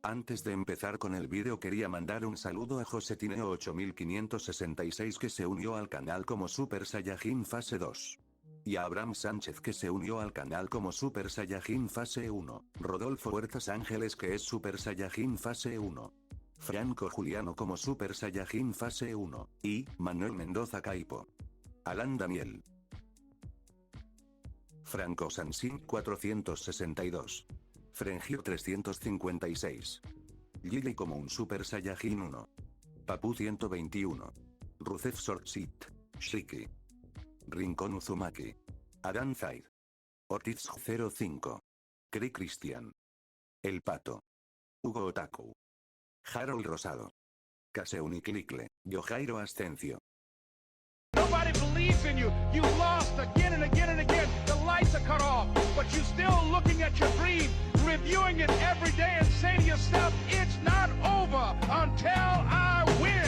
Antes de empezar con el vídeo quería mandar un saludo a Josetineo 8566 que se unió al canal como Super Saiyajin Fase 2. Y a Abraham Sánchez que se unió al canal como Super Saiyajin Fase 1, Rodolfo Huertas Ángeles que es Super Saiyajin Fase 1. Franco Juliano como Super Saiyajin Fase 1, y Manuel Mendoza Caipo. Alan Daniel. Franco Sansin 462. Frengio 356. Lily como un Super Saiyajin 1. Papu 121. Rusev Sortsit. Shiki. Rincón Uzumaki. Adan Zaid. Ortiz 05. Cri Cristian. El Pato. Hugo Otaku. Harold Rosado. Caseuniclicle. Yojairo Ascencio. Nobody believes in you. You lost again and again and again. The lights are cut off, but you're still looking at your dream, reviewing it every day and saying to yourself, it's not over until I win.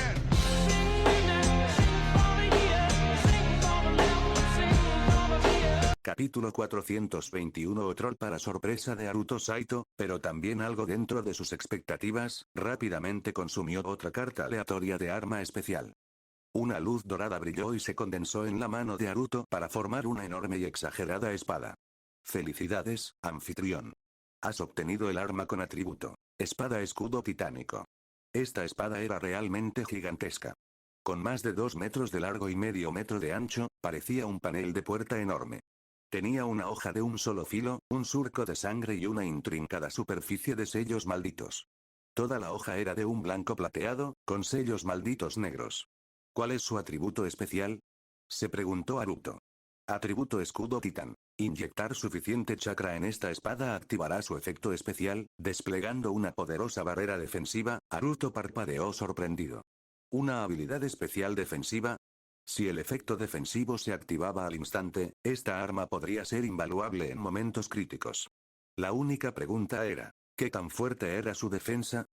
Capítulo 421. Troll para sorpresa de Haruto Saito, pero también algo dentro de sus expectativas, rápidamente consumió otra carta aleatoria de arma especial. Una luz dorada brilló y se condensó en la mano de Haruto para formar una enorme y exagerada espada. Felicidades, anfitrión. Has obtenido el arma con atributo. Espada escudo titánico. Esta espada era realmente gigantesca. Con más de 2 metros de largo y medio metro de ancho, parecía un panel de puerta enorme. Tenía una hoja de un solo filo, un surco de sangre y una intrincada superficie de sellos malditos. Toda la hoja era de un blanco plateado, con sellos malditos negros. ¿Cuál es su atributo especial? Se preguntó Haruto. Atributo escudo titán. Inyectar suficiente chakra en esta espada activará su efecto especial, desplegando una poderosa barrera defensiva. Haruto parpadeó sorprendido. ¿Una habilidad especial defensiva? Si el efecto defensivo se activaba al instante, esta arma podría ser invaluable en momentos críticos. La única pregunta era, ¿qué tan fuerte era su defensa?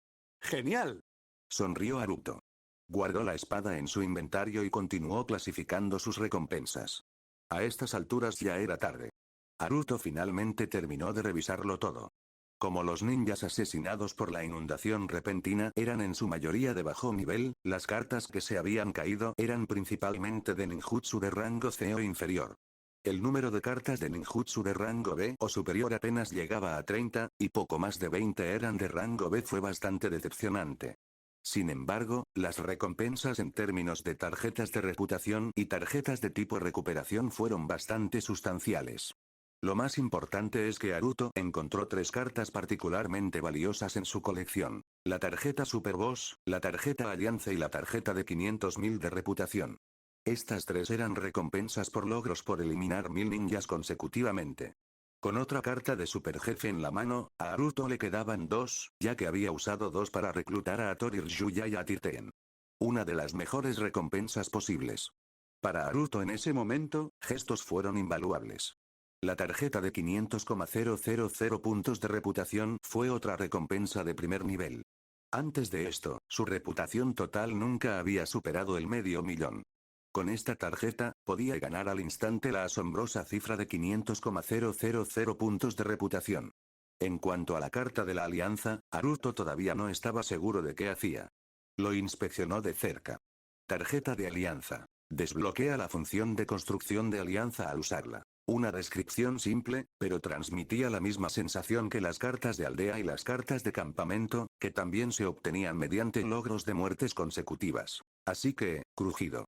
¡Genial!, sonrió Haruto. Guardó la espada en su inventario y continuó clasificando sus recompensas. A estas alturas ya era tarde. Haruto finalmente terminó de revisarlo todo. Como los ninjas asesinados por la inundación repentina eran en su mayoría de bajo nivel, las cartas que se habían caído eran principalmente de ninjutsu de rango C o inferior. El número de cartas de ninjutsu de rango B o superior apenas llegaba a 30, y poco más de 20 eran de rango B. Fue bastante decepcionante. Sin embargo, las recompensas en términos de tarjetas de reputación y tarjetas de tipo recuperación fueron bastante sustanciales. Lo más importante es que Haruto encontró 3 cartas particularmente valiosas en su colección: la tarjeta Super Boss, la tarjeta Alianza y la tarjeta de 500.000 de reputación. Estas 3 eran recompensas por logros por eliminar 1000 ninjas consecutivamente. Con otra carta de Super Jefe en la mano, a Haruto le quedaban 2, ya que había usado 2 para reclutar a Hattori Ryuya y a Tirten. Una de las mejores recompensas posibles. Para Haruto en ese momento, gestos fueron invaluables. La tarjeta de 500,000 puntos de reputación fue otra recompensa de primer nivel. Antes de esto, su reputación total nunca había superado el $500,000. Con esta tarjeta, podía ganar al instante la asombrosa cifra de 500,000 puntos de reputación. En cuanto a la carta de la alianza, Haruto todavía no estaba seguro de qué hacía. Lo inspeccionó de cerca. Tarjeta de alianza. Desbloquea la función de construcción de alianza al usarla. Una descripción simple, pero transmitía la misma sensación que las cartas de aldea y las cartas de campamento, que también se obtenían mediante logros de muertes consecutivas. Así que, crujido.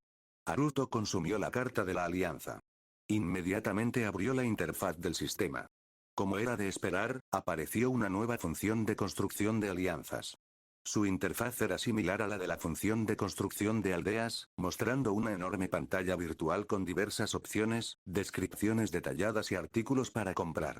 Haruto consumió la carta de la alianza. Inmediatamente abrió la interfaz del sistema. Como era de esperar, apareció una nueva función de construcción de alianzas. Su interfaz era similar a la de la función de construcción de aldeas, mostrando una enorme pantalla virtual con diversas opciones, descripciones detalladas y artículos para comprar.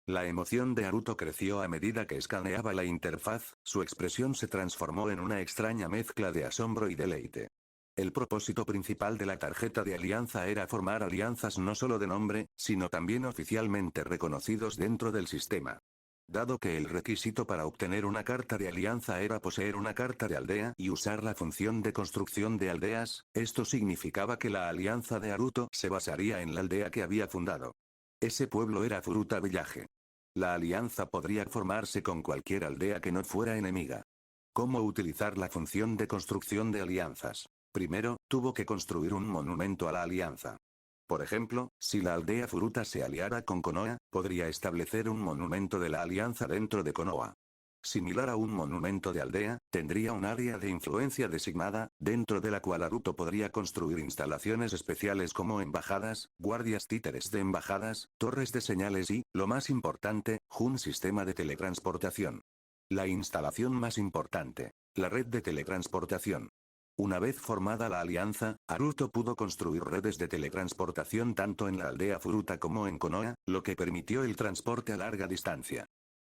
La emoción de Haruto creció a medida que escaneaba la interfaz, su expresión se transformó en una extraña mezcla de asombro y deleite. El propósito principal de la tarjeta de alianza era formar alianzas no solo de nombre, sino también oficialmente reconocidos dentro del sistema. Dado que el requisito para obtener una carta de alianza era poseer una carta de aldea y usar la función de construcción de aldeas, esto significaba que la alianza de Haruto se basaría en la aldea que había fundado. Ese pueblo era Furuta Village. La alianza podría formarse con cualquier aldea que no fuera enemiga. ¿Cómo utilizar la función de construcción de alianzas? Primero, tuvo que construir un monumento a la alianza. Por ejemplo, si la aldea Furuta se aliara con Konoha, podría establecer un monumento de la alianza dentro de Konoha. Similar a un monumento de aldea, tendría un área de influencia designada, dentro de la cual Naruto podría construir instalaciones especiales como embajadas, guardias títeres de embajadas, torres de señales y, lo más importante, un sistema de teletransportación. La instalación más importante, la red de teletransportación. Una vez formada la alianza, Naruto pudo construir redes de teletransportación tanto en la aldea Furuta como en Konoha, lo que permitió el transporte a larga distancia.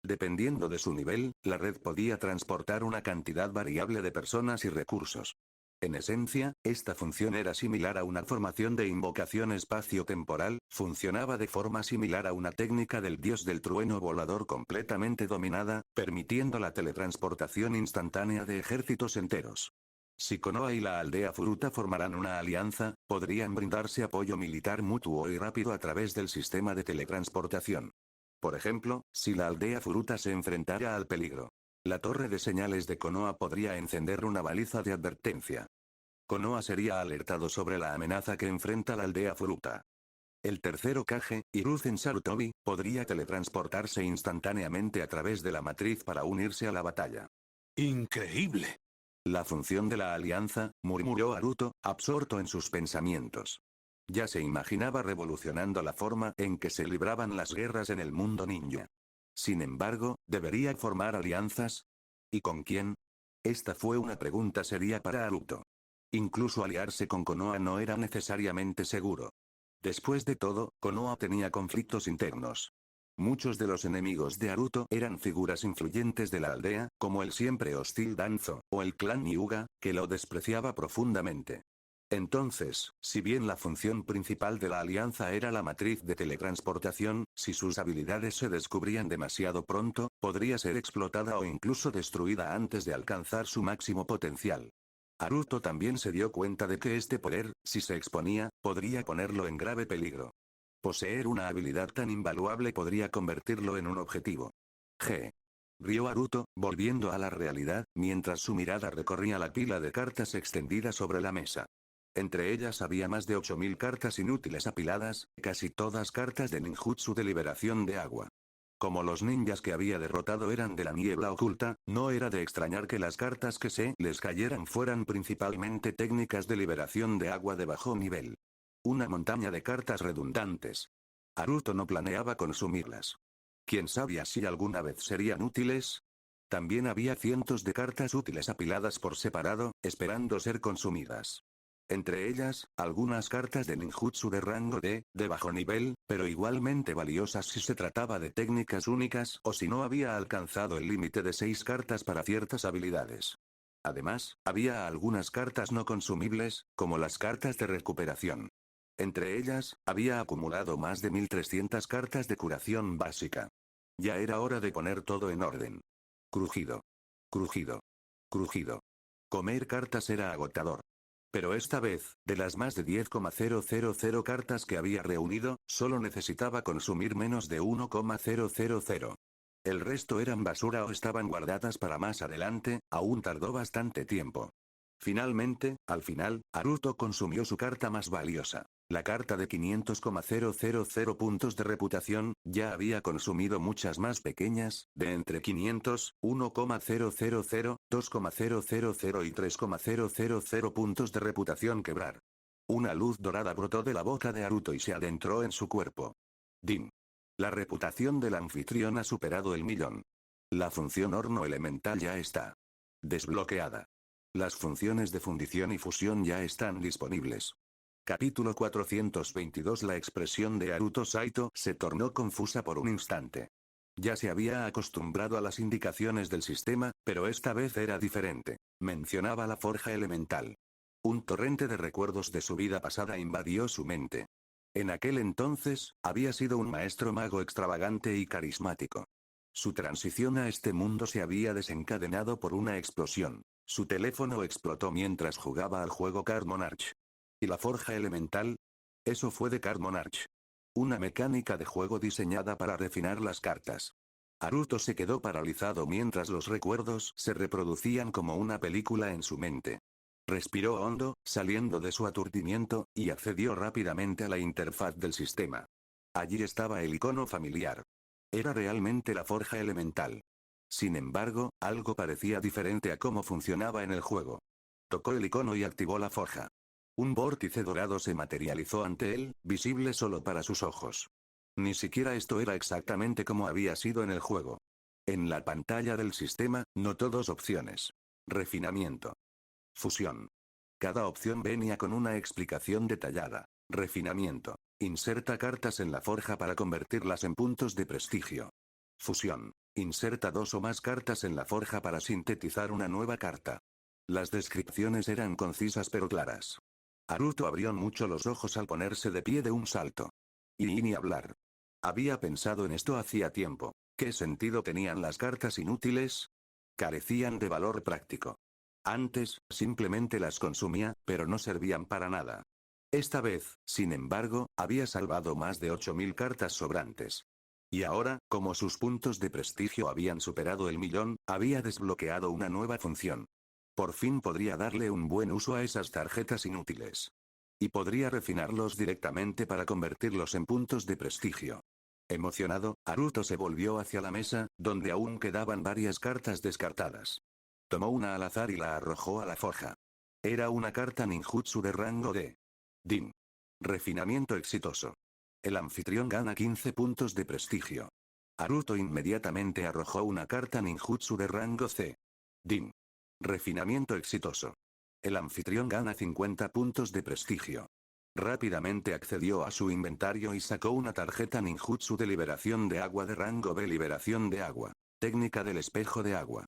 Dependiendo de su nivel, la red podía transportar una cantidad variable de personas y recursos. En esencia, esta función era similar a una formación de invocación espacio-temporal, funcionaba de forma similar a una técnica del dios del trueno volador completamente dominada, permitiendo la teletransportación instantánea de ejércitos enteros. Si Konoha y la aldea Furuta formaran una alianza, podrían brindarse apoyo militar mutuo y rápido a través del sistema de teletransportación. Por ejemplo, si la aldea Furuta se enfrentara al peligro, la torre de señales de Konoha podría encender una baliza de advertencia. Konoha sería alertado sobre la amenaza que enfrenta la aldea Furuta. El tercer Hokage, Hiruzen Sarutobi, podría teletransportarse instantáneamente a través de la matriz para unirse a la batalla. ¡Increíble! La función de la alianza, murmuró Naruto, absorto en sus pensamientos. Ya se imaginaba revolucionando la forma en que se libraban las guerras en el mundo ninja. Sin embargo, ¿debería formar alianzas? ¿Y con quién? Esta fue una pregunta seria para Naruto. Incluso aliarse con Konoha no era necesariamente seguro. Después de todo, Konoha tenía conflictos internos. Muchos de los enemigos de Naruto eran figuras influyentes de la aldea, como el siempre hostil Danzo, o el clan Hyuga, que lo despreciaba profundamente. Entonces, si bien la función principal de la alianza era la matriz de teletransportación, si sus habilidades se descubrían demasiado pronto, podría ser explotada o incluso destruida antes de alcanzar su máximo potencial. Naruto también se dio cuenta de que este poder, si se exponía, podría ponerlo en grave peligro. Poseer una habilidad tan invaluable podría convertirlo en un objetivo. Rió Naruto, volviendo a la realidad, mientras su mirada recorría la pila de cartas extendida sobre la mesa. Entre ellas había más de 8000 cartas inútiles apiladas, casi todas cartas de ninjutsu de liberación de agua. Como los ninjas que había derrotado eran de la niebla oculta, no era de extrañar que las cartas que se les cayeran fueran principalmente técnicas de liberación de agua de bajo nivel. Una montaña de cartas redundantes. Naruto no planeaba consumirlas. ¿Quién sabía si alguna vez serían útiles? También había cientos de cartas útiles apiladas por separado, esperando ser consumidas. Entre ellas, algunas cartas de ninjutsu de rango de bajo nivel, pero igualmente valiosas si se trataba de técnicas únicas o si no había alcanzado el límite de 6 cartas para ciertas habilidades. Además, había algunas cartas no consumibles, como las cartas de recuperación. Entre ellas, había acumulado más de 1300 cartas de curación básica. Ya era hora de poner todo en orden. Crujido. Crujido. Crujido. Comer cartas era agotador. Pero esta vez, de las más de 10,000 cartas que había reunido, solo necesitaba consumir menos de 1,000. El resto eran basura o estaban guardadas para más adelante, aún tardó bastante tiempo. Finalmente, al final, Naruto consumió su carta más valiosa. La carta de 500,000 puntos de reputación, ya había consumido muchas más pequeñas, de entre 500, 1,000, 2,000 y 3,000 puntos de reputación quebrar. Una luz dorada brotó de la boca de Naruto y se adentró en su cuerpo. Din. La reputación del anfitrión ha superado el 1.000.000. La función horno elemental ya está desbloqueada. Las funciones de fundición y fusión ya están disponibles. Capítulo 422. La expresión de Naruto Saito se tornó confusa por un instante. Ya se había acostumbrado a las indicaciones del sistema, pero esta vez era diferente. Mencionaba la forja elemental. Un torrente de recuerdos de su vida pasada invadió su mente. En aquel entonces, había sido un maestro mago extravagante y carismático. Su transición a este mundo se había desencadenado por una explosión. Su teléfono explotó mientras jugaba al juego Card Monarch. ¿Y la forja elemental? Eso fue de Card Monarch. Una mecánica de juego diseñada para refinar las cartas. Haruto se quedó paralizado mientras los recuerdos se reproducían como una película en su mente. Respiró hondo, saliendo de su aturdimiento, y accedió rápidamente a la interfaz del sistema. Allí estaba el icono familiar. Era realmente la forja elemental. Sin embargo, algo parecía diferente a cómo funcionaba en el juego. Tocó el icono y activó la forja. Un vórtice dorado se materializó ante él, visible solo para sus ojos. Ni siquiera esto era exactamente como había sido en el juego. En la pantalla del sistema, notó dos opciones. Refinamiento. Fusión. Cada opción venía con una explicación detallada. Refinamiento. Inserta cartas en la forja para convertirlas en puntos de prestigio. Fusión. Inserta 2 o más cartas en la forja para sintetizar una nueva carta. Las descripciones eran concisas pero claras. Haruto abrió mucho los ojos al ponerse de pie de un salto. Y ni hablar. Había pensado en esto hacía tiempo. ¿Qué sentido tenían las cartas inútiles? Carecían de valor práctico. Antes, simplemente las consumía, pero no servían para nada. Esta vez, sin embargo, había salvado más de 8000 cartas sobrantes. Y ahora, como sus puntos de prestigio habían superado el 1.000.000, había desbloqueado una nueva función. Por fin podría darle un buen uso a esas tarjetas inútiles. Y podría refinarlos directamente para convertirlos en puntos de prestigio. Emocionado, Haruto se volvió hacia la mesa, donde aún quedaban varias cartas descartadas. Tomó una al azar y la arrojó a la forja. Era una carta ninjutsu de rango D. Din. Refinamiento exitoso. El anfitrión gana 15 puntos de prestigio. Haruto inmediatamente arrojó una carta ninjutsu de rango C. Din. Refinamiento exitoso. El anfitrión gana 50 puntos de prestigio. Rápidamente accedió a su inventario y sacó una tarjeta ninjutsu de liberación de agua de rango B. Liberación de agua. Técnica del espejo de agua.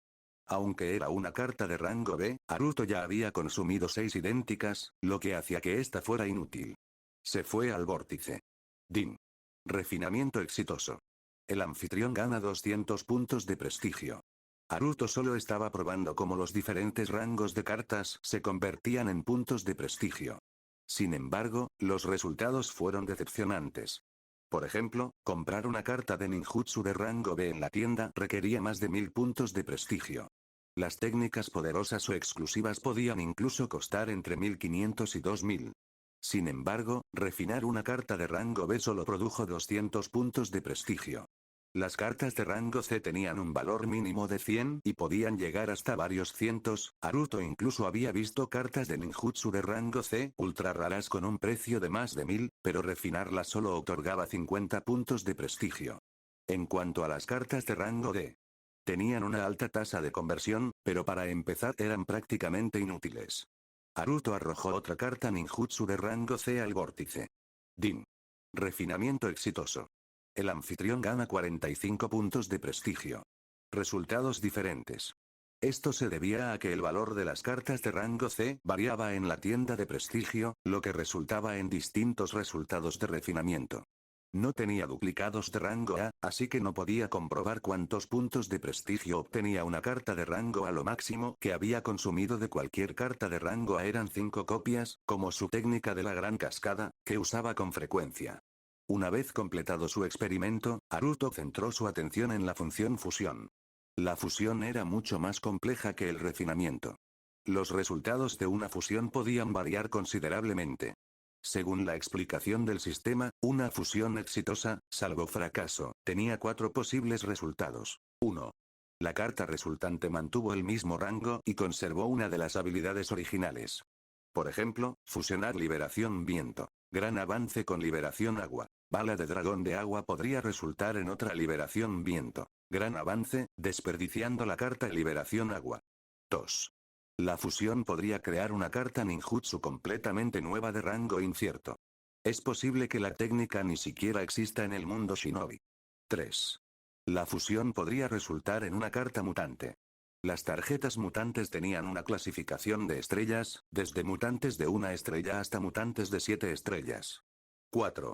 Aunque era una carta de rango B, Haruto ya había consumido 6 idénticas, lo que hacía que esta fuera inútil. Se fue al vórtice. Din. Refinamiento exitoso. El anfitrión gana 200 puntos de prestigio. Haruto solo estaba probando cómo los diferentes rangos de cartas se convertían en puntos de prestigio. Sin embargo, los resultados fueron decepcionantes. Por ejemplo, comprar una carta de ninjutsu de rango B en la tienda requería más de 1000 puntos de prestigio. Las técnicas poderosas o exclusivas podían incluso costar entre 1500 y 2000. Sin embargo, refinar una carta de rango B solo produjo 200 puntos de prestigio. Las cartas de rango C tenían un valor mínimo de 100 y podían llegar hasta varios cientos. Haruto incluso había visto cartas de ninjutsu de rango C ultra raras con un precio de más de 1000, pero refinarlas solo otorgaba 50 puntos de prestigio. En cuanto a las cartas de rango D, tenían una alta tasa de conversión, pero para empezar eran prácticamente inútiles. Haruto arrojó otra carta ninjutsu de rango C al vórtice. Din. Refinamiento exitoso. El anfitrión gana 45 puntos de prestigio. Resultados diferentes. Esto se debía a que el valor de las cartas de rango C variaba en la tienda de prestigio, lo que resultaba en distintos resultados de refinamiento. No tenía duplicados de rango A, así que no podía comprobar cuántos puntos de prestigio obtenía una carta de rango A. Lo máximo que había consumido de cualquier carta de rango A eran 5 copias, como su técnica de la gran cascada, que usaba con frecuencia. Una vez completado su experimento, Haruto centró su atención en la función fusión. La fusión era mucho más compleja que el refinamiento. Los resultados de una fusión podían variar considerablemente. Según la explicación del sistema, una fusión exitosa, salvo fracaso, tenía 4 posibles resultados. 1. La carta resultante mantuvo el mismo rango y conservó una de las habilidades originales. Por ejemplo, fusionar liberación viento. Gran avance con liberación agua. Bala de dragón de agua podría resultar en otra liberación viento. Gran avance, desperdiciando la carta liberación agua. 2. La fusión podría crear una carta ninjutsu completamente nueva de rango incierto. Es posible que la técnica ni siquiera exista en el mundo shinobi. 3. La fusión podría resultar en una carta mutante. Las tarjetas mutantes tenían una clasificación de estrellas, desde mutantes de 1 estrella hasta mutantes de 7 estrellas. 4.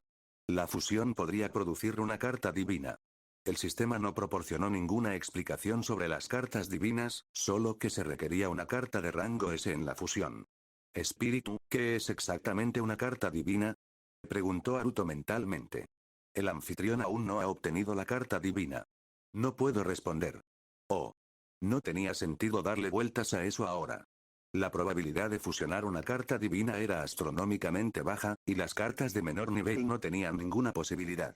La fusión podría producir una carta divina. El sistema no proporcionó ninguna explicación sobre las cartas divinas, solo que se requería una carta de rango S en la fusión. Espíritu, ¿qué es exactamente una carta divina?, preguntó Haruto mentalmente. El anfitrión aún no ha obtenido la carta divina. No puedo responder. Oh. No tenía sentido darle vueltas a eso ahora. La probabilidad de fusionar una carta divina era astronómicamente baja, y las cartas de menor nivel no tenían ninguna posibilidad.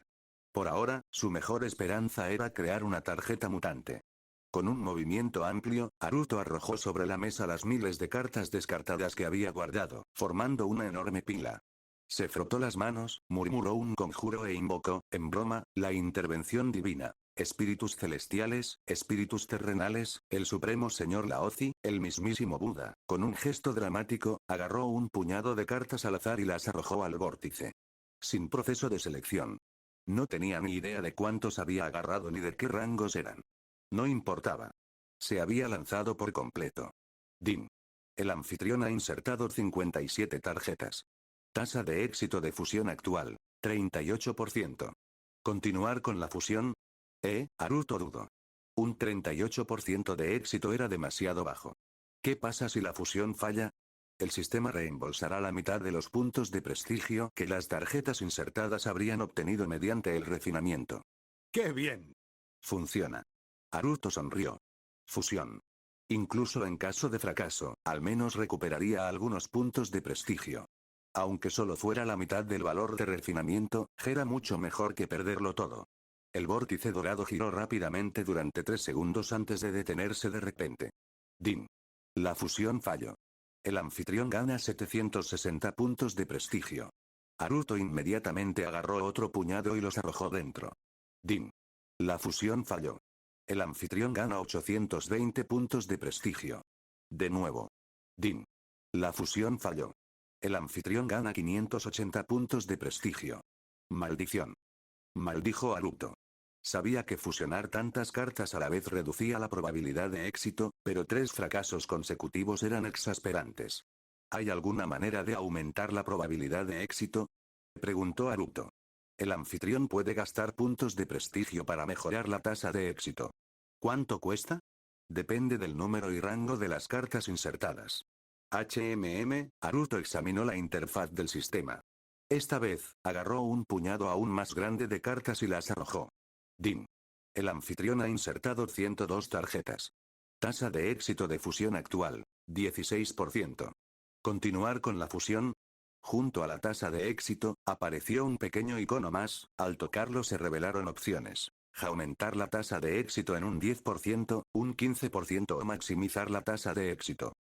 Por ahora, su mejor esperanza era crear una tarjeta mutante. Con un movimiento amplio, Haruto arrojó sobre la mesa las miles de cartas descartadas que había guardado, formando una enorme pila. Se frotó las manos, murmuró un conjuro e invocó, en broma, la intervención divina. Espíritus celestiales, espíritus terrenales, el supremo señor Laozi, el mismísimo Buda, con un gesto dramático, agarró un puñado de cartas al azar y las arrojó al vórtice. Sin proceso de selección. No tenía ni idea de cuántos había agarrado ni de qué rangos eran. No importaba. Se había lanzado por completo. Din. El anfitrión ha insertado 57 tarjetas. Tasa de éxito de fusión actual, 38%. ¿Continuar con la fusión? Haruto dudó. Un 38% de éxito era demasiado bajo. ¿Qué pasa si la fusión falla? El sistema reembolsará la mitad de los puntos de prestigio que las tarjetas insertadas habrían obtenido mediante el refinamiento. ¡Qué bien! Funciona. Haruto sonrió. Fusión. Incluso en caso de fracaso, al menos recuperaría algunos puntos de prestigio. Aunque solo fuera la mitad del valor de refinamiento, era mucho mejor que perderlo todo. El vórtice dorado giró rápidamente durante 3 segundos antes de detenerse de repente. Din. La fusión falló. El anfitrión gana 760 puntos de prestigio. Haruto inmediatamente agarró otro puñado y los arrojó dentro. Din. La fusión falló. El anfitrión gana 820 puntos de prestigio. De nuevo. Din. La fusión falló. El anfitrión gana 580 puntos de prestigio. Maldición. Maldijo Haruto. Sabía que fusionar tantas cartas a la vez reducía la probabilidad de éxito, pero 3 fracasos consecutivos eran exasperantes. ¿Hay alguna manera de aumentar la probabilidad de éxito? Preguntó Haruto. El anfitrión puede gastar puntos de prestigio para mejorar la tasa de éxito. ¿Cuánto cuesta? Depende del número y rango de las cartas insertadas. Haruto examinó la interfaz del sistema. Esta vez, agarró un puñado aún más grande de cartas y las arrojó. Din. El anfitrión ha insertado 102 tarjetas. Tasa de éxito de fusión actual, 16%. ¿Continuar con la fusión? Junto a la tasa de éxito, apareció un pequeño icono más, al tocarlo se revelaron opciones. Aumentar la tasa de éxito en un 10%, un 15% o maximizar la tasa de éxito.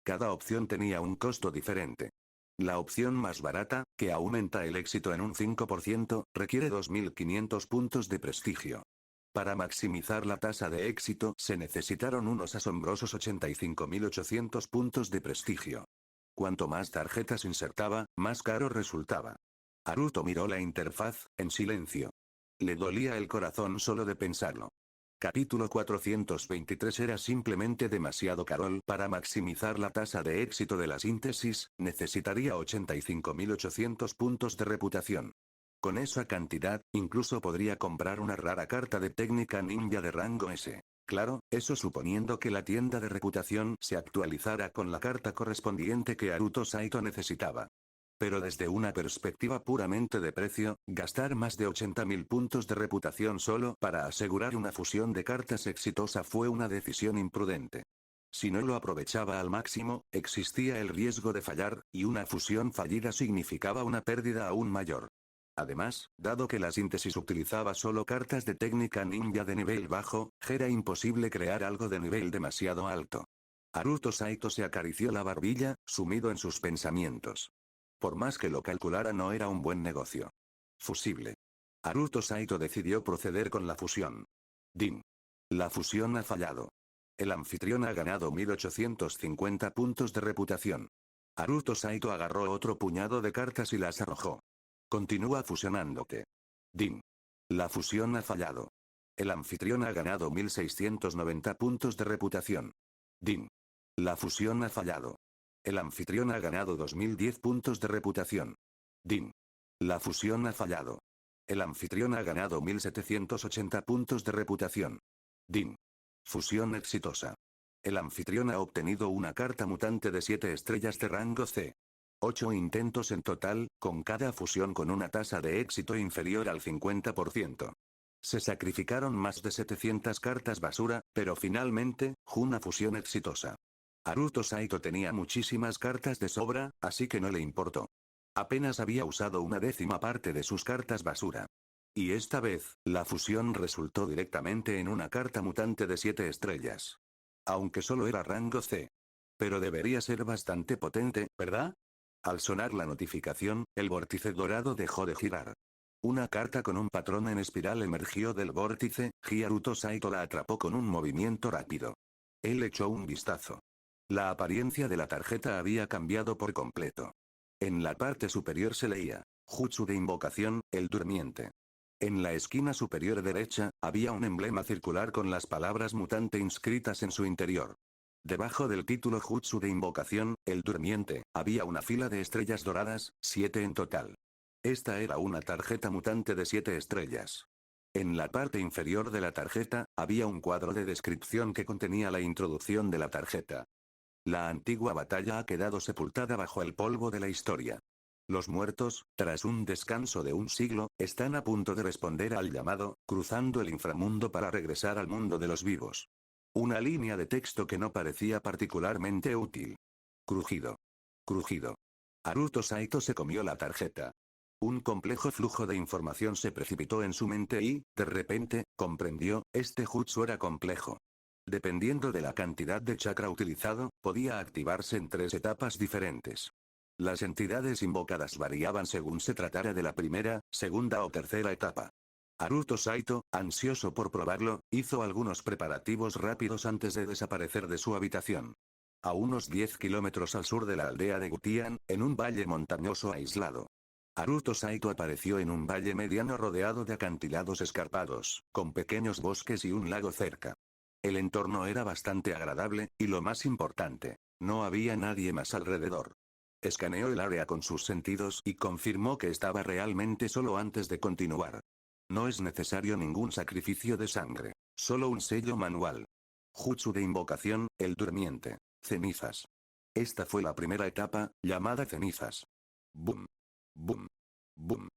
Cada opción tenía un costo diferente. La opción más barata, que aumenta el éxito en un 5%, requiere 2.500 puntos de prestigio. Para maximizar la tasa de éxito se necesitaron unos asombrosos 85.800 puntos de prestigio. Cuanto más tarjetas insertaba, más caro resultaba. Haruto miró la interfaz, en silencio. Le dolía el corazón solo de pensarlo. Capítulo 423 era simplemente demasiado caro. Para maximizar la tasa de éxito de la síntesis, necesitaría 85.800 puntos de reputación. Con esa cantidad, incluso podría comprar una rara carta de técnica ninja de rango S. Claro, eso suponiendo que la tienda de reputación se actualizara con la carta correspondiente que Haruto Saito necesitaba. Pero desde una perspectiva puramente de precio, gastar más de 80.000 puntos de reputación solo para asegurar una fusión de cartas exitosa fue una decisión imprudente. Si no lo aprovechaba al máximo, existía el riesgo de fallar, y una fusión fallida significaba una pérdida aún mayor. Además, dado que la síntesis utilizaba solo cartas de técnica ninja de nivel bajo, era imposible crear algo de nivel demasiado alto. Haruto Saito se acarició la barbilla, sumido en sus pensamientos. Por más que lo calculara, no era un buen negocio. Fusible. Haruto Saito decidió proceder con la fusión. Din. La fusión ha fallado. El anfitrión ha ganado 1850 puntos de reputación. Haruto Saito agarró otro puñado de cartas y las arrojó. Continúa fusionándote. Din. La fusión ha fallado. El anfitrión ha ganado 1690 puntos de reputación. Din. La fusión ha fallado. El anfitrión ha ganado 2010 puntos de reputación. Din. La fusión ha fallado. El anfitrión ha ganado 1780 puntos de reputación. Din. Fusión exitosa. El anfitrión ha obtenido una carta mutante de 7 estrellas de rango C. 8 intentos en total, con cada fusión con una tasa de éxito inferior al 50%. Se sacrificaron más de 700 cartas basura, pero finalmente, una fusión exitosa. Haruto Saito tenía muchísimas cartas de sobra, así que no le importó. Apenas había usado una décima parte de sus cartas basura. Y esta vez, la fusión resultó directamente en una carta mutante de 7 estrellas. Aunque solo era rango C. Pero debería ser bastante potente, ¿verdad? Al sonar la notificación, el vórtice dorado dejó de girar. Una carta con un patrón en espiral emergió del vórtice, y Haruto Saito la atrapó con un movimiento rápido. Él echó un vistazo. La apariencia de la tarjeta había cambiado por completo. En la parte superior se leía, Jutsu de invocación, el durmiente. En la esquina superior derecha, había un emblema circular con las palabras mutante inscritas en su interior. Debajo del título Jutsu de invocación, el durmiente, había una fila de estrellas doradas, 7 en total. Esta era una tarjeta mutante de 7 estrellas. En la parte inferior de la tarjeta, había un cuadro de descripción que contenía la introducción de la tarjeta. La antigua batalla ha quedado sepultada bajo el polvo de la historia. Los muertos, tras un descanso de un siglo, están a punto de responder al llamado, cruzando el inframundo para regresar al mundo de los vivos. Una línea de texto que no parecía particularmente útil. Crujido. Crujido. Haruto Saito se comió la tarjeta. Un complejo flujo de información se precipitó en su mente y, de repente, comprendió, este jutsu era complejo. Dependiendo de la cantidad de chakra utilizado, podía activarse en 3 etapas diferentes. Las entidades invocadas variaban según se tratara de la primera, segunda o tercera etapa. Haruto Saito, ansioso por probarlo, hizo algunos preparativos rápidos antes de desaparecer de su habitación. A unos 10 kilómetros al sur de la aldea de Gutian, en un valle montañoso aislado. Haruto Saito apareció en un valle mediano rodeado de acantilados escarpados, con pequeños bosques y un lago cerca. El entorno era bastante agradable, y lo más importante, no había nadie más alrededor. Escaneó el área con sus sentidos y confirmó que estaba realmente solo antes de continuar. No es necesario ningún sacrificio de sangre, solo un sello manual. Jutsu de invocación, el durmiente. Cenizas. Esta fue la primera etapa, llamada cenizas. Boom. Boom. Boom.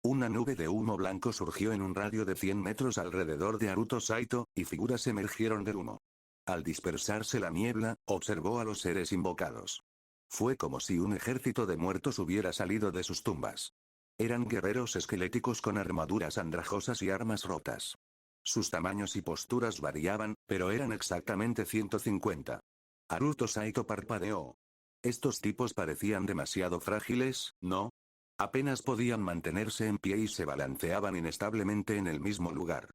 Una nube de humo blanco surgió en un radio de 100 metros alrededor de Haruto Saito, y figuras emergieron del humo. Al dispersarse la niebla, observó a los seres invocados. Fue como si un ejército de muertos hubiera salido de sus tumbas. Eran guerreros esqueléticos con armaduras andrajosas y armas rotas. Sus tamaños y posturas variaban, pero eran exactamente 150. Haruto Saito parpadeó. Estos tipos parecían demasiado frágiles, ¿no? Apenas podían mantenerse en pie y se balanceaban inestablemente en el mismo lugar.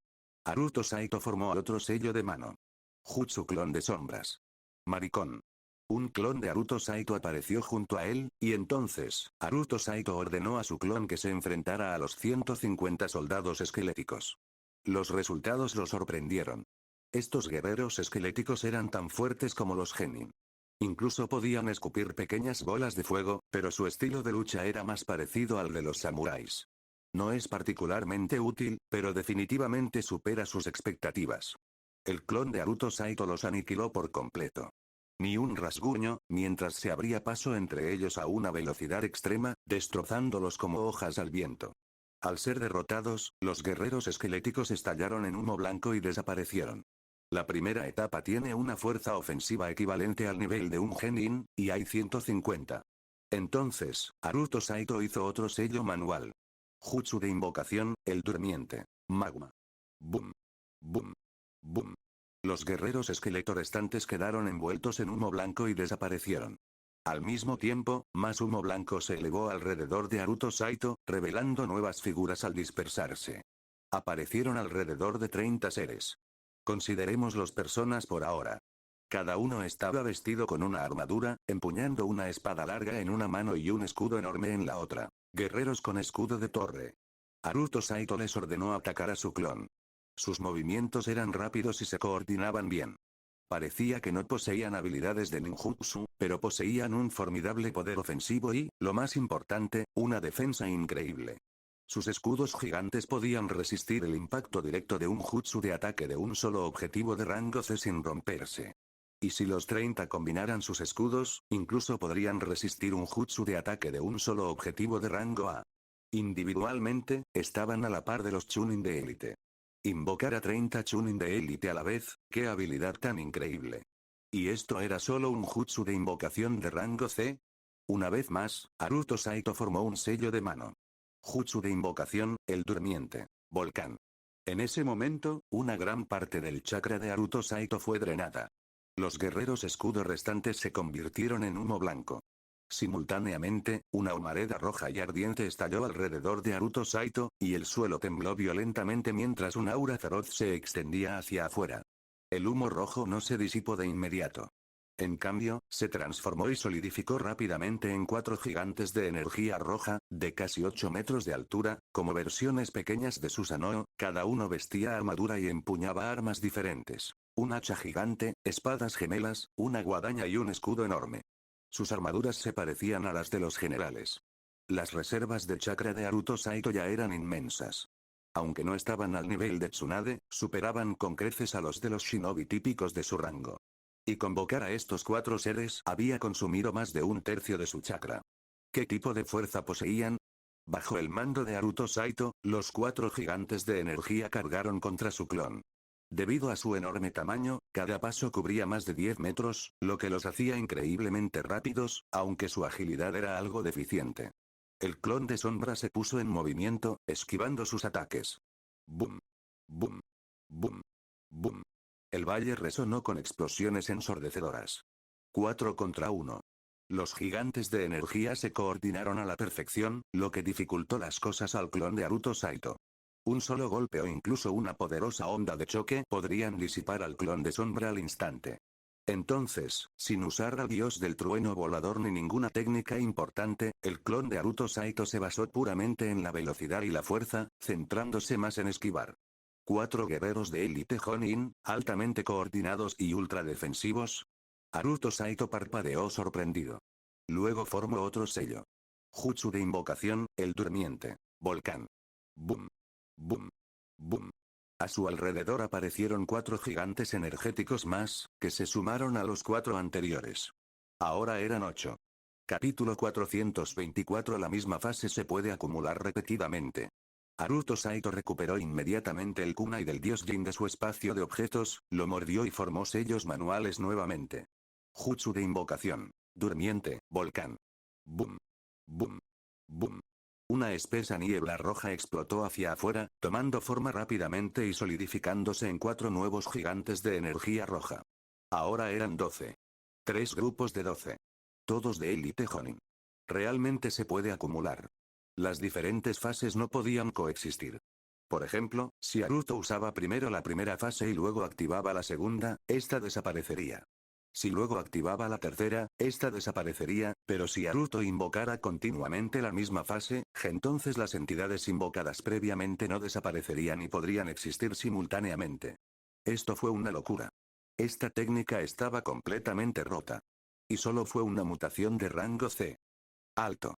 Haruto Saito formó otro sello de mano. Jutsu clon de sombras. Maricón. Un clon de Haruto Saito apareció junto a él, y entonces, Haruto Saito ordenó a su clon que se enfrentara a los 150 soldados esqueléticos. Los resultados lo sorprendieron. Estos guerreros esqueléticos eran tan fuertes como los genin. Incluso podían escupir pequeñas bolas de fuego, pero su estilo de lucha era más parecido al de los samuráis. No es particularmente útil, pero definitivamente supera sus expectativas. El clon de Haruto Saito los aniquiló por completo. Ni un rasguño, mientras se abría paso entre ellos a una velocidad extrema, destrozándolos como hojas al viento. Al ser derrotados, los guerreros esqueléticos estallaron en humo blanco y desaparecieron. La primera etapa tiene una fuerza ofensiva equivalente al nivel de un genin, y hay 150. Entonces, Haruto Saito hizo otro sello manual. Jutsu de invocación, el durmiente. Magma. Boom. Boom. Boom. Los guerreros esqueleto restantes quedaron envueltos en humo blanco y desaparecieron. Al mismo tiempo, más humo blanco se elevó alrededor de Haruto Saito, revelando nuevas figuras al dispersarse. Aparecieron alrededor de 30 seres. Considerémoslos personas por ahora. Cada uno estaba vestido con una armadura, empuñando una espada larga en una mano y un escudo enorme en la otra. Guerreros con escudo de torre. Haruto Saito les ordenó atacar a su clon. Sus movimientos eran rápidos y se coordinaban bien. Parecía que no poseían habilidades de ninjutsu, pero poseían un formidable poder ofensivo y, lo más importante, una defensa increíble. Sus escudos gigantes podían resistir el impacto directo de un jutsu de ataque de un solo objetivo de rango C sin romperse. Y si los 30 combinaran sus escudos, incluso podrían resistir un jutsu de ataque de un solo objetivo de rango A. Individualmente, estaban a la par de los Chunin de élite. Invocar a 30 Chunin de élite a la vez, qué habilidad tan increíble. ¿Y esto era solo un jutsu de invocación de rango C? Una vez más, Haruto Saito formó un sello de mano. Jutsu de invocación, el durmiente. Volcán. En ese momento, una gran parte del chakra de Haruto Saito fue drenada. Los guerreros escudo restantes se convirtieron en humo blanco. Simultáneamente, una humareda roja y ardiente estalló alrededor de Haruto Saito, y el suelo tembló violentamente mientras un aura feroz se extendía hacia afuera. El humo rojo no se disipó de inmediato. En cambio, se transformó y solidificó rápidamente en 4 gigantes de energía roja, de casi 8 metros de altura, como versiones pequeñas de Susanoo, cada uno vestía armadura y empuñaba armas diferentes. Un hacha gigante, espadas gemelas, una guadaña y un escudo enorme. Sus armaduras se parecían a las de los generales. Las reservas de chakra de Haruto Saito ya eran inmensas. Aunque no estaban al nivel de Tsunade, superaban con creces a los de los shinobi típicos de su rango. Y convocar a estos 4 seres había consumido más de un tercio de su chakra. ¿Qué tipo de fuerza poseían? Bajo el mando de Haruto Saito, los 4 gigantes de energía cargaron contra su clon. Debido a su enorme tamaño, cada paso cubría más de 10 metros, lo que los hacía increíblemente rápidos, aunque su agilidad era algo deficiente. El clon de sombra se puso en movimiento, esquivando sus ataques. ¡Bum! ¡Bum! ¡Bum! ¡Bum! El valle resonó con explosiones ensordecedoras. 4 contra 1. Los gigantes de energía se coordinaron a la perfección, lo que dificultó las cosas al clon de Haruto Saito. Un solo golpe o incluso una poderosa onda de choque podrían disipar al clon de sombra al instante. Entonces, sin usar al dios del trueno volador ni ninguna técnica importante, el clon de Haruto Saito se basó puramente en la velocidad y la fuerza, centrándose más en esquivar. 4 guerreros de élite Jonin, altamente coordinados y ultra defensivos. Haruto Saito parpadeó sorprendido. Luego formó otro sello. Jutsu de invocación, el durmiente. Volcán. Boom. Boom. Boom. A su alrededor aparecieron 4 gigantes energéticos más, que se sumaron a los 4 anteriores. Ahora eran 8. Capítulo 424. La misma fase se puede acumular repetidamente. Haruto Saito recuperó inmediatamente el kunai del dios Jin de su espacio de objetos, lo mordió y formó sellos manuales nuevamente. Jutsu de invocación. Durmiente, volcán. Boom. Boom. Boom. Una espesa niebla roja explotó hacia afuera, tomando forma rápidamente y solidificándose en 4 nuevos gigantes de energía roja. Ahora eran 12. 3 grupos de 12. Todos de élite Jonin. Realmente se puede acumular. Las diferentes fases no podían coexistir. Por ejemplo, si Haruto usaba primero la primera fase y luego activaba la segunda, esta desaparecería. Si luego activaba la tercera, esta desaparecería, pero si Haruto invocara continuamente la misma fase, entonces las entidades invocadas previamente no desaparecerían y podrían existir simultáneamente. Esto fue una locura. Esta técnica estaba completamente rota. Y solo fue una mutación de rango C. Alto.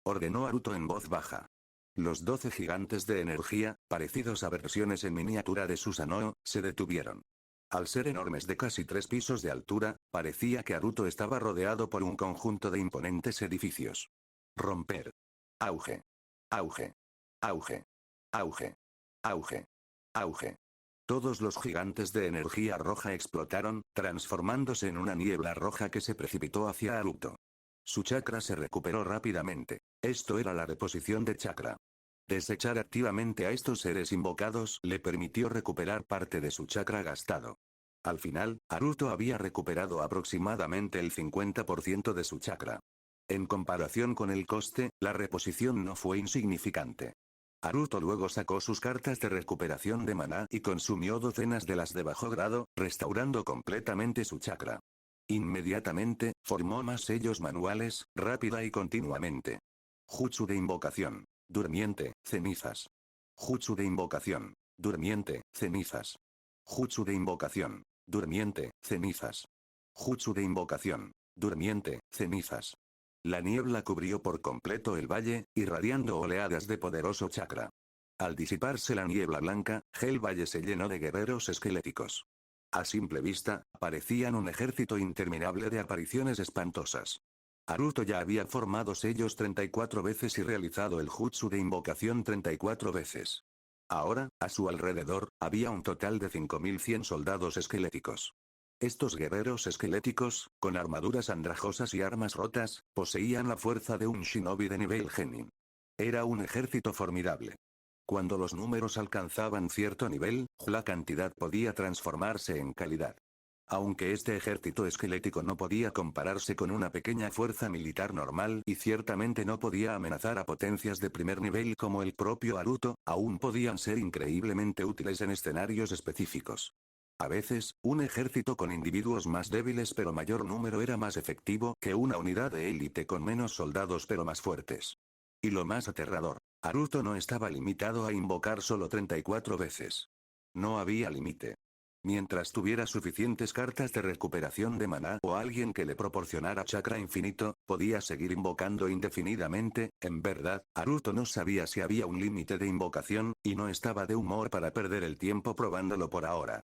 Ordenó Haruto en voz baja. Los 12 gigantes de energía, parecidos a versiones en miniatura de Susanoo, se detuvieron. Al ser enormes de casi 3 pisos de altura, parecía que Haruto estaba rodeado por un conjunto de imponentes edificios. Romper. Auge. Auge. Auge. Auge. Auge. Auge. Todos los gigantes de energía roja explotaron, transformándose en una niebla roja que se precipitó hacia Haruto. Su chakra se recuperó rápidamente. Esto era la reposición de chakra. Desechar activamente a estos seres invocados le permitió recuperar parte de su chakra gastado. Al final, Haruto había recuperado aproximadamente el 50% de su chakra. En comparación con el coste, la reposición no fue insignificante. Haruto luego sacó sus cartas de recuperación de maná y consumió docenas de las de bajo grado, restaurando completamente su chakra. Inmediatamente, formó más sellos manuales, rápida y continuamente. Jutsu de invocación. Durmiente, cenizas. Jutsu de invocación. Durmiente, cenizas. Jutsu de invocación. Durmiente, cenizas. Jutsu de invocación. Durmiente, cenizas. La niebla cubrió por completo el valle, irradiando oleadas de poderoso chakra. Al disiparse la niebla blanca, el valle se llenó de guerreros esqueléticos. A simple vista, parecían un ejército interminable de apariciones espantosas. Naruto ya había formado sellos 34 veces y realizado el jutsu de invocación 34 veces. Ahora, a su alrededor, había un total de 5100 soldados esqueléticos. Estos guerreros esqueléticos, con armaduras andrajosas y armas rotas, poseían la fuerza de un shinobi de nivel genin. Era un ejército formidable. Cuando los números alcanzaban cierto nivel, la cantidad podía transformarse en calidad. Aunque este ejército esquelético no podía compararse con una pequeña fuerza militar normal y ciertamente no podía amenazar a potencias de primer nivel como el propio Naruto, aún podían ser increíblemente útiles en escenarios específicos. A veces, un ejército con individuos más débiles pero mayor número era más efectivo que una unidad de élite con menos soldados pero más fuertes. Y lo más aterrador, Naruto no estaba limitado a invocar solo 34 veces. No había límite. Mientras tuviera suficientes cartas de recuperación de maná o alguien que le proporcionara chakra infinito, podía seguir invocando indefinidamente. En verdad, Naruto no sabía si había un límite de invocación, y no estaba de humor para perder el tiempo probándolo por ahora.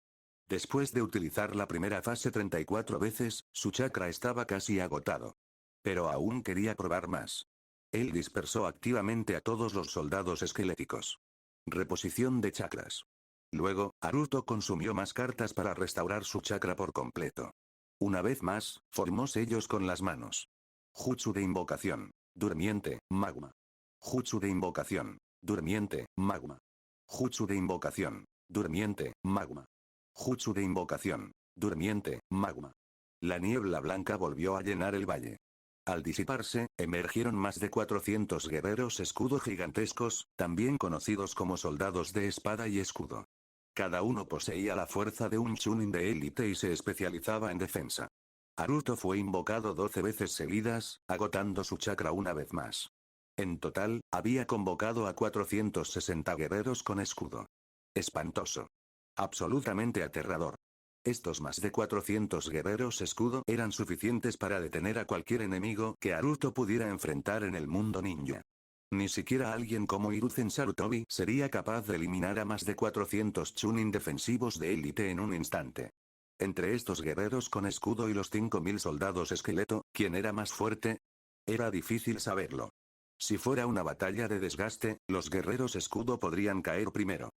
Después de utilizar la primera fase 34 veces, su chakra estaba casi agotado. Pero aún quería probar más. Él dispersó activamente a todos los soldados esqueléticos. Reposición de chakras. Luego, Naruto consumió más cartas para restaurar su chakra por completo. Una vez más, formó sellos con las manos. Jutsu de invocación. Durmiente, magma. Jutsu de invocación. Durmiente, magma. Jutsu de invocación. Durmiente, magma. Jutsu de invocación. Durmiente, magma. La niebla blanca volvió a llenar el valle. Al disiparse, emergieron más de 400 guerreros escudo gigantescos, también conocidos como soldados de espada y escudo. Cada uno poseía la fuerza de un chunin de élite y se especializaba en defensa. Naruto fue invocado 12 veces seguidas, agotando su chakra una vez más. En total, había convocado a 460 guerreros con escudo. Espantoso. Absolutamente aterrador. Estos más de 400 guerreros escudo eran suficientes para detener a cualquier enemigo que Naruto pudiera enfrentar en el mundo ninja. Ni siquiera alguien como Hiruzen Sarutobi sería capaz de eliminar a más de 400 chunin defensivos de élite en un instante. Entre estos guerreros con escudo y los 5000 soldados esqueleto, ¿quién era más fuerte? Era difícil saberlo. Si fuera una batalla de desgaste, los guerreros escudo podrían caer primero.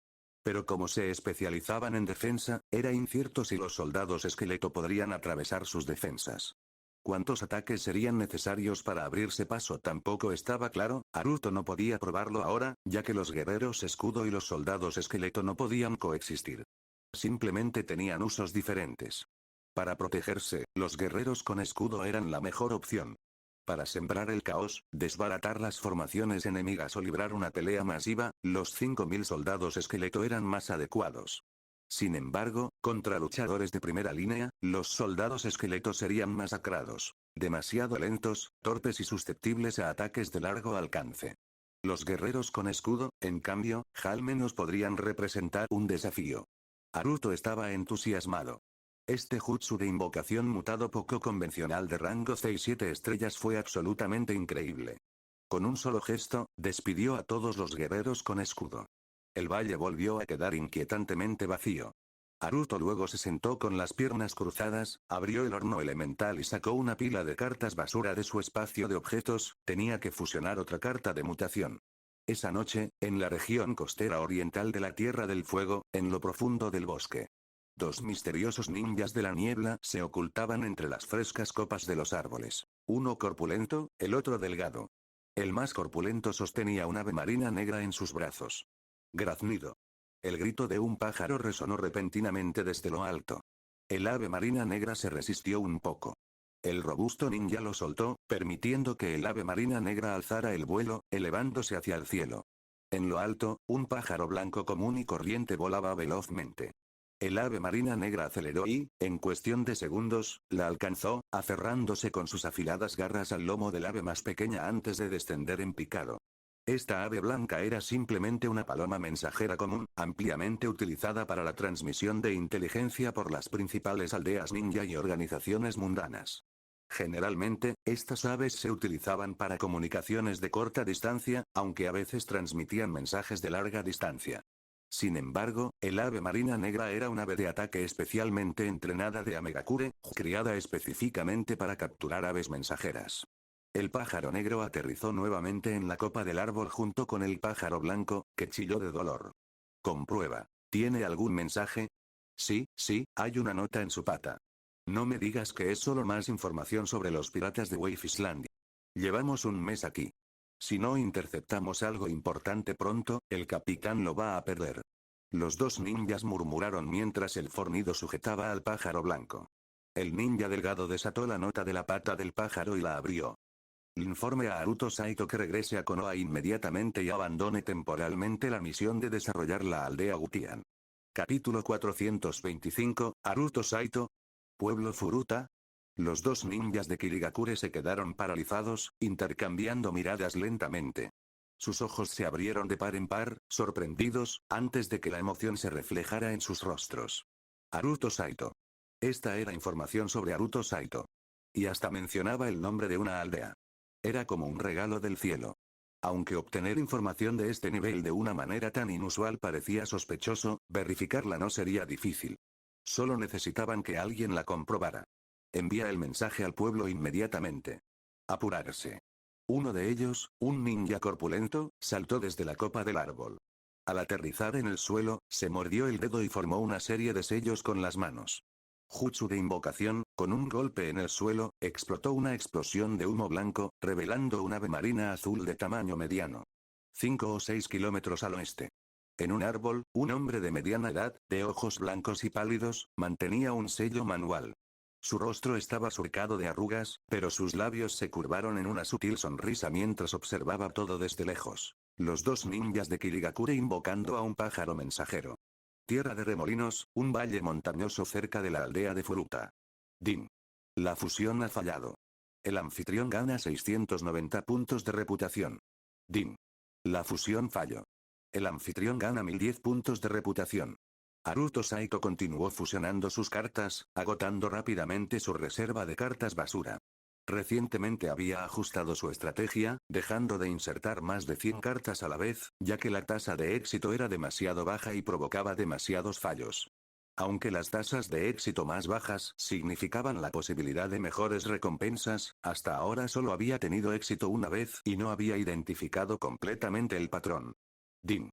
Pero como se especializaban en defensa, era incierto si los soldados esqueleto podrían atravesar sus defensas. ¿Cuántos ataques serían necesarios para abrirse paso? Tampoco estaba claro. Naruto no podía probarlo ahora, ya que los guerreros escudo y los soldados esqueleto no podían coexistir. Simplemente tenían usos diferentes. Para protegerse, los guerreros con escudo eran la mejor opción. Para sembrar el caos, desbaratar las formaciones enemigas o librar una pelea masiva, los 5000 soldados esqueleto eran más adecuados. Sin embargo, contra luchadores de primera línea, los soldados esqueletos serían masacrados. Demasiado lentos, torpes y susceptibles a ataques de largo alcance. Los guerreros con escudo, en cambio, al menos podrían representar un desafío. Naruto estaba entusiasmado. Este jutsu de invocación mutado poco convencional de rango 6-7 estrellas fue absolutamente increíble. Con un solo gesto, despidió a todos los guerreros con escudo. El valle volvió a quedar inquietantemente vacío. Naruto luego se sentó con las piernas cruzadas, abrió el horno elemental y sacó una pila de cartas basura de su espacio de objetos. Tenía que fusionar otra carta de mutación. Esa noche, en la región costera oriental de la Tierra del Fuego, en lo profundo del bosque. Dos misteriosos ninjas de la niebla se ocultaban entre las frescas copas de los árboles. Uno corpulento, el otro delgado. El más corpulento sostenía un ave marina negra en sus brazos. Graznido. El grito de un pájaro resonó repentinamente desde lo alto. El ave marina negra se resistió un poco. El robusto ninja lo soltó, permitiendo que el ave marina negra alzara el vuelo, elevándose hacia el cielo. En lo alto, un pájaro blanco común y corriente volaba velozmente. El ave marina negra aceleró y, en cuestión de segundos, la alcanzó, aferrándose con sus afiladas garras al lomo del ave más pequeña antes de descender en picado. Esta ave blanca era simplemente una paloma mensajera común, ampliamente utilizada para la transmisión de inteligencia por las principales aldeas ninja y organizaciones mundanas. Generalmente, estas aves se utilizaban para comunicaciones de corta distancia, aunque a veces transmitían mensajes de larga distancia. Sin embargo, el ave marina negra era un ave de ataque especialmente entrenada de Amegakure, criada específicamente para capturar aves mensajeras. El pájaro negro aterrizó nuevamente en la copa del árbol junto con el pájaro blanco, que chilló de dolor. Comprueba. ¿Tiene algún mensaje? Sí, hay una nota en su pata. No me digas que es solo más información sobre los piratas de Wave Island. Llevamos un mes aquí. Si no interceptamos algo importante pronto, el capitán lo va a perder. Los dos ninjas murmuraron mientras el fornido sujetaba al pájaro blanco. El ninja delgado desató la nota de la pata del pájaro y la abrió. Informe a Haruto Saito que regrese a Konoha inmediatamente y abandone temporalmente la misión de desarrollar la aldea Gutian. Capítulo 425, Haruto Saito. Pueblo Furuta. Los dos ninjas de Kirigakure se quedaron paralizados, intercambiando miradas lentamente. Sus ojos se abrieron de par en par, sorprendidos, antes de que la emoción se reflejara en sus rostros. Haruto Saito. Esta era información sobre Haruto Saito. Y hasta mencionaba el nombre de una aldea. Era como un regalo del cielo. Aunque obtener información de este nivel de una manera tan inusual parecía sospechoso, verificarla no sería difícil. Solo necesitaban que alguien la comprobara. Envía el mensaje al pueblo inmediatamente. Apurarse. Uno de ellos, un ninja corpulento, saltó desde la copa del árbol. Al aterrizar en el suelo, se mordió el dedo y formó una serie de sellos con las manos. Jutsu de invocación, con un golpe en el suelo, explotó una explosión de humo blanco, revelando un ave marina azul de tamaño mediano. 5 o 6 kilómetros al oeste. En un árbol, un hombre de mediana edad, de ojos blancos y pálidos, mantenía un sello manual. Su rostro estaba surcado de arrugas, pero sus labios se curvaron en una sutil sonrisa mientras observaba todo desde lejos. Los dos ninjas de Kirigakure invocando a un pájaro mensajero. Tierra de remolinos, un valle montañoso cerca de la aldea de Furuta. Din. La fusión ha fallado. El anfitrión gana 690 puntos de reputación. Din. La fusión falló. El anfitrión gana 1010 puntos de reputación. Haruto Saito continuó fusionando sus cartas, agotando rápidamente su reserva de cartas basura. Recientemente había ajustado su estrategia, dejando de insertar más de 100 cartas a la vez, ya que la tasa de éxito era demasiado baja y provocaba demasiados fallos. Aunque las tasas de éxito más bajas significaban la posibilidad de mejores recompensas, hasta ahora solo había tenido éxito una vez y no había identificado completamente el patrón. Din.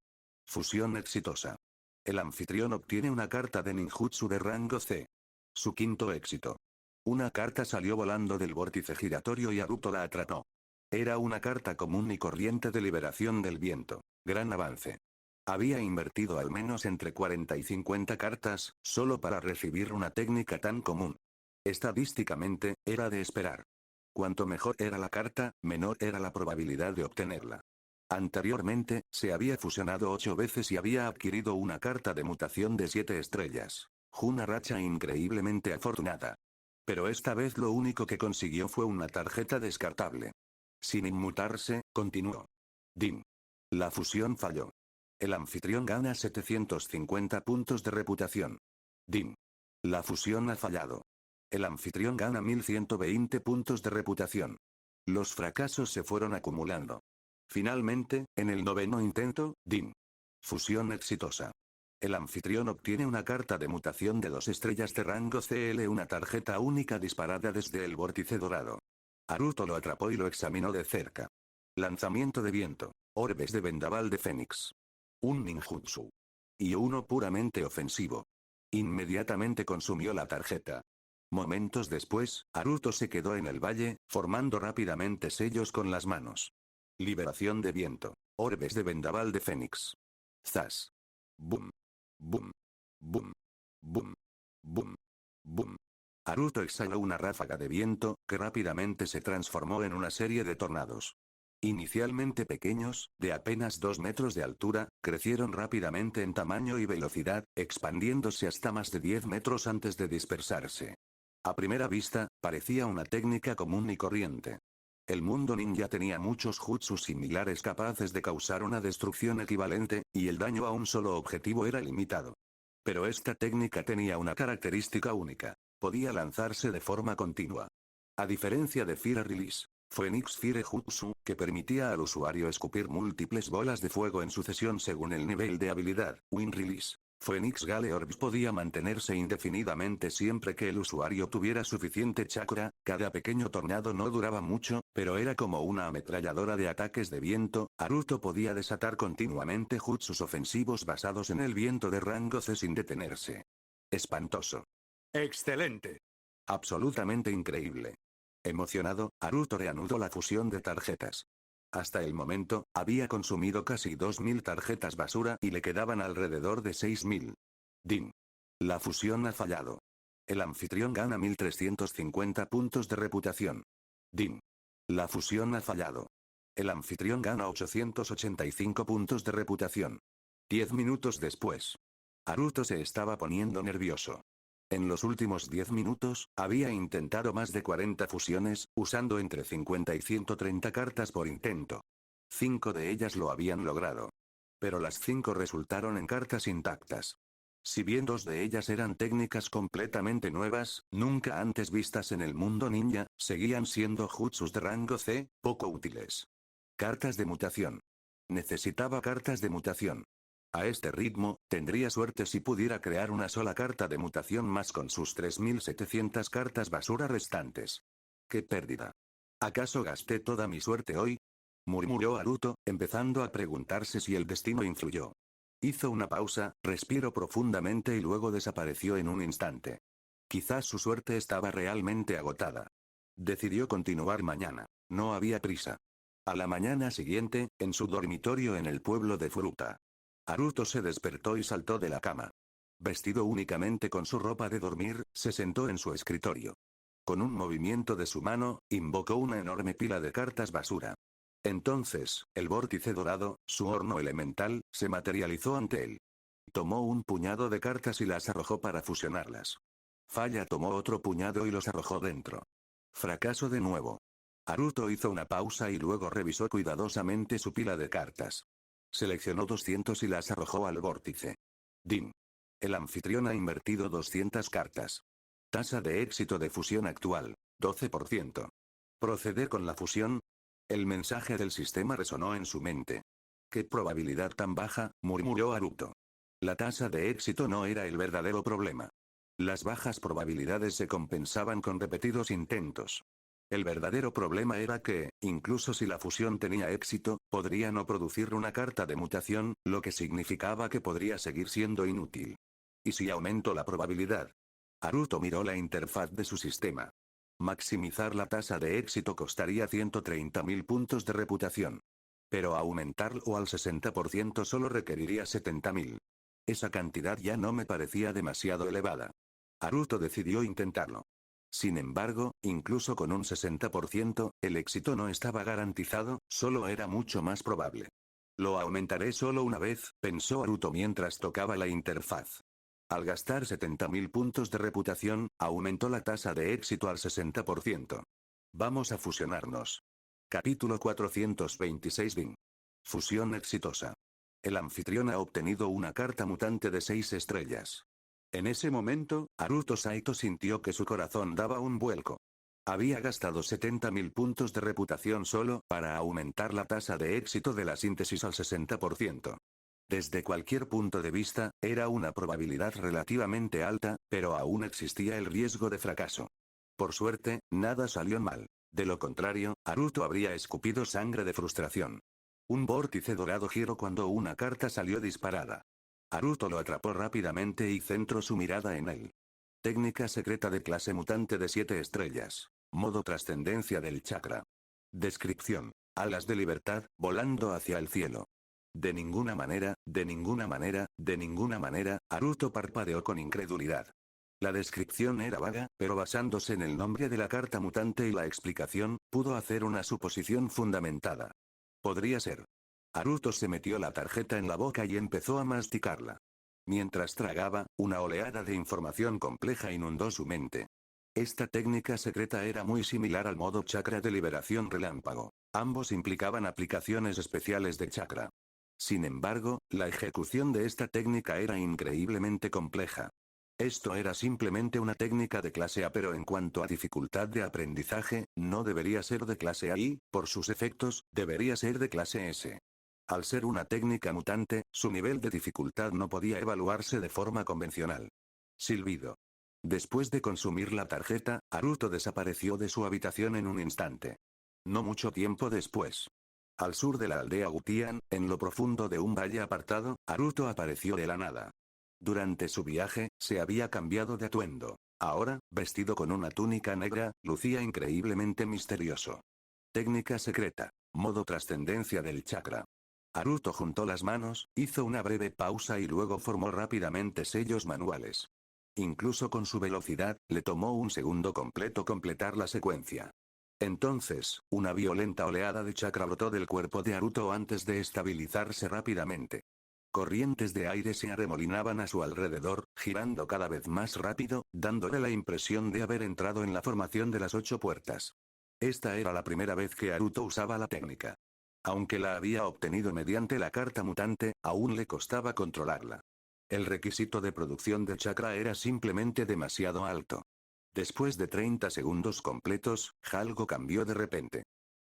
Fusión exitosa. El anfitrión obtiene una carta de ninjutsu de rango C. Su quinto éxito. Una carta salió volando del vórtice giratorio y Haruto la atrapó. Era una carta común y corriente de liberación del viento. Gran avance. Había invertido al menos entre 40 y 50 cartas, solo para recibir una técnica tan común. Estadísticamente, era de esperar. Cuanto mejor era la carta, menor era la probabilidad de obtenerla. Anteriormente, se había fusionado 8 veces y había adquirido una carta de mutación de 7 estrellas. Una racha increíblemente afortunada. Pero esta vez lo único que consiguió fue una tarjeta descartable. Sin inmutarse, continuó. Din. La fusión falló. El anfitrión gana 750 puntos de reputación. Din. La fusión ha fallado. El anfitrión gana 1120 puntos de reputación. Los fracasos se fueron acumulando. Finalmente, en el noveno intento, Din. Fusión exitosa. El anfitrión obtiene una carta de mutación de 2 estrellas de rango CL, una tarjeta única disparada desde el vórtice dorado. Haruto lo atrapó y lo examinó de cerca. Lanzamiento de viento. Orbes de vendaval de Fénix. Un ninjutsu. Y uno puramente ofensivo. Inmediatamente consumió la tarjeta. Momentos después, Haruto se quedó en el valle, formando rápidamente sellos con las manos. Liberación de viento. Orbes de vendaval de Fénix. Zas. Boom. Boom. Boom. Boom. Boom. Boom. Haruto exhaló una ráfaga de viento, que rápidamente se transformó en una serie de tornados. Inicialmente pequeños, de apenas 2 metros de altura, crecieron rápidamente en tamaño y velocidad, expandiéndose hasta más de 10 metros antes de dispersarse. A primera vista, parecía una técnica común y corriente. El mundo ninja tenía muchos jutsus similares capaces de causar una destrucción equivalente, y el daño a un solo objetivo era limitado. Pero esta técnica tenía una característica única. Podía lanzarse de forma continua. A diferencia de Fire Release, Phoenix Fire Jutsu, que permitía al usuario escupir múltiples bolas de fuego en sucesión según el nivel de habilidad. Wind Release. Phoenix Gale Orbs podía mantenerse indefinidamente siempre que el usuario tuviera suficiente chakra. Cada pequeño tornado no duraba mucho, pero era como una ametralladora de ataques de viento. Naruto podía desatar continuamente jutsus ofensivos basados en el viento de rango C sin detenerse. Espantoso. Excelente. Absolutamente increíble. Emocionado, Naruto reanudó la fusión de tarjetas. Hasta el momento, había consumido casi 2000 tarjetas basura y le quedaban alrededor de 6000. Din. La fusión ha fallado. El anfitrión gana 1350 puntos de reputación. Din. La fusión ha fallado. El anfitrión gana 885 puntos de reputación. 10 minutos después. Naruto se estaba poniendo nervioso. En los últimos 10 minutos, había intentado más de 40 fusiones, usando entre 50 y 130 cartas por intento. 5 de ellas lo habían logrado. Pero las 5 resultaron en cartas intactas. Si bien 2 de ellas eran técnicas completamente nuevas, nunca antes vistas en el mundo ninja, seguían siendo jutsus de rango C, poco útiles. Cartas de mutación. Necesitaba cartas de mutación. A este ritmo, tendría suerte si pudiera crear una sola carta de mutación más con sus 3700 cartas basura restantes. ¡Qué pérdida! ¿Acaso gasté toda mi suerte hoy? Murmuró Naruto, empezando a preguntarse si el destino influyó. Hizo una pausa, respiró profundamente y luego desapareció en un instante. Quizás su suerte estaba realmente agotada. Decidió continuar mañana. No había prisa. A la mañana siguiente, en su dormitorio en el pueblo de Furuta. Naruto se despertó y saltó de la cama. Vestido únicamente con su ropa de dormir, se sentó en su escritorio. Con un movimiento de su mano, invocó una enorme pila de cartas basura. Entonces, el vórtice dorado, su horno elemental, se materializó ante él. Tomó un puñado de cartas y las arrojó para fusionarlas. Falla tomó otro puñado y los arrojó dentro. Fracaso de nuevo. Naruto hizo una pausa y luego revisó cuidadosamente su pila de cartas. Seleccionó 200 y las arrojó al vórtice. Din. El anfitrión ha invertido 200 cartas. Tasa de éxito de fusión actual, 12%. ¿Proceder con la fusión? El mensaje del sistema resonó en su mente. ¿Qué probabilidad tan baja?, murmuró Naruto. La tasa de éxito no era el verdadero problema. Las bajas probabilidades se compensaban con repetidos intentos. El verdadero problema era que, incluso si la fusión tenía éxito, podría no producir una carta de mutación, lo que significaba que podría seguir siendo inútil. ¿Y si aumento la probabilidad? Naruto miró la interfaz de su sistema. Maximizar la tasa de éxito costaría 130.000 puntos de reputación. Pero aumentarlo al 60% solo requeriría 70.000. Esa cantidad ya no me parecía demasiado elevada. Naruto decidió intentarlo. Sin embargo, incluso con un 60%, el éxito no estaba garantizado, solo era mucho más probable. Lo aumentaré solo una vez, pensó Naruto mientras tocaba la interfaz. Al gastar 70.000 puntos de reputación, aumentó la tasa de éxito al 60%. Vamos a fusionarnos. Capítulo 426 Bin. Fusión exitosa. El anfitrión ha obtenido una carta mutante de 6 estrellas. En ese momento, Naruto Saito sintió que su corazón daba un vuelco. Había gastado 70.000 puntos de reputación solo para aumentar la tasa de éxito de la síntesis al 60%. Desde cualquier punto de vista, era una probabilidad relativamente alta, pero aún existía el riesgo de fracaso. Por suerte, nada salió mal. De lo contrario, Naruto habría escupido sangre de frustración. Un vórtice dorado giró cuando una carta salió disparada. Naruto lo atrapó rápidamente y centró su mirada en él. Técnica secreta de clase mutante de 7 estrellas. Modo trascendencia del chakra. Descripción. Alas de libertad, volando hacia el cielo. De ninguna manera, de ninguna manera, de ninguna manera, Naruto parpadeó con incredulidad. La descripción era vaga, pero basándose en el nombre de la carta mutante y la explicación, pudo hacer una suposición fundamentada. Podría ser. Naruto se metió la tarjeta en la boca y empezó a masticarla. Mientras tragaba, una oleada de información compleja inundó su mente. Esta técnica secreta era muy similar al modo chakra de liberación relámpago. Ambos implicaban aplicaciones especiales de chakra. Sin embargo, la ejecución de esta técnica era increíblemente compleja. Esto era simplemente una técnica de clase A, pero en cuanto a dificultad de aprendizaje, no debería ser de clase A y, por sus efectos, debería ser de clase S. Al ser una técnica mutante, su nivel de dificultad no podía evaluarse de forma convencional. Silbido. Después de consumir la tarjeta, Haruto desapareció de su habitación en un instante. No mucho tiempo después. Al sur de la aldea Gutian, en lo profundo de un valle apartado, Haruto apareció de la nada. Durante su viaje, se había cambiado de atuendo. Ahora, vestido con una túnica negra, lucía increíblemente misterioso. Técnica secreta. Modo trascendencia del chakra. Haruto juntó las manos, hizo una breve pausa y luego formó rápidamente sellos manuales. Incluso con su velocidad, le tomó un segundo completo completar la secuencia. Entonces, una violenta oleada de chakra brotó del cuerpo de Haruto antes de estabilizarse rápidamente. Corrientes de aire se arremolinaban a su alrededor, girando cada vez más rápido, dándole la impresión de haber entrado en la formación de las 8 puertas. Esta era la primera vez que Haruto usaba la técnica. Aunque la había obtenido mediante la carta mutante, aún le costaba controlarla. El requisito de producción de chakra era simplemente demasiado alto. Después de 30 segundos completos, algo cambió de repente.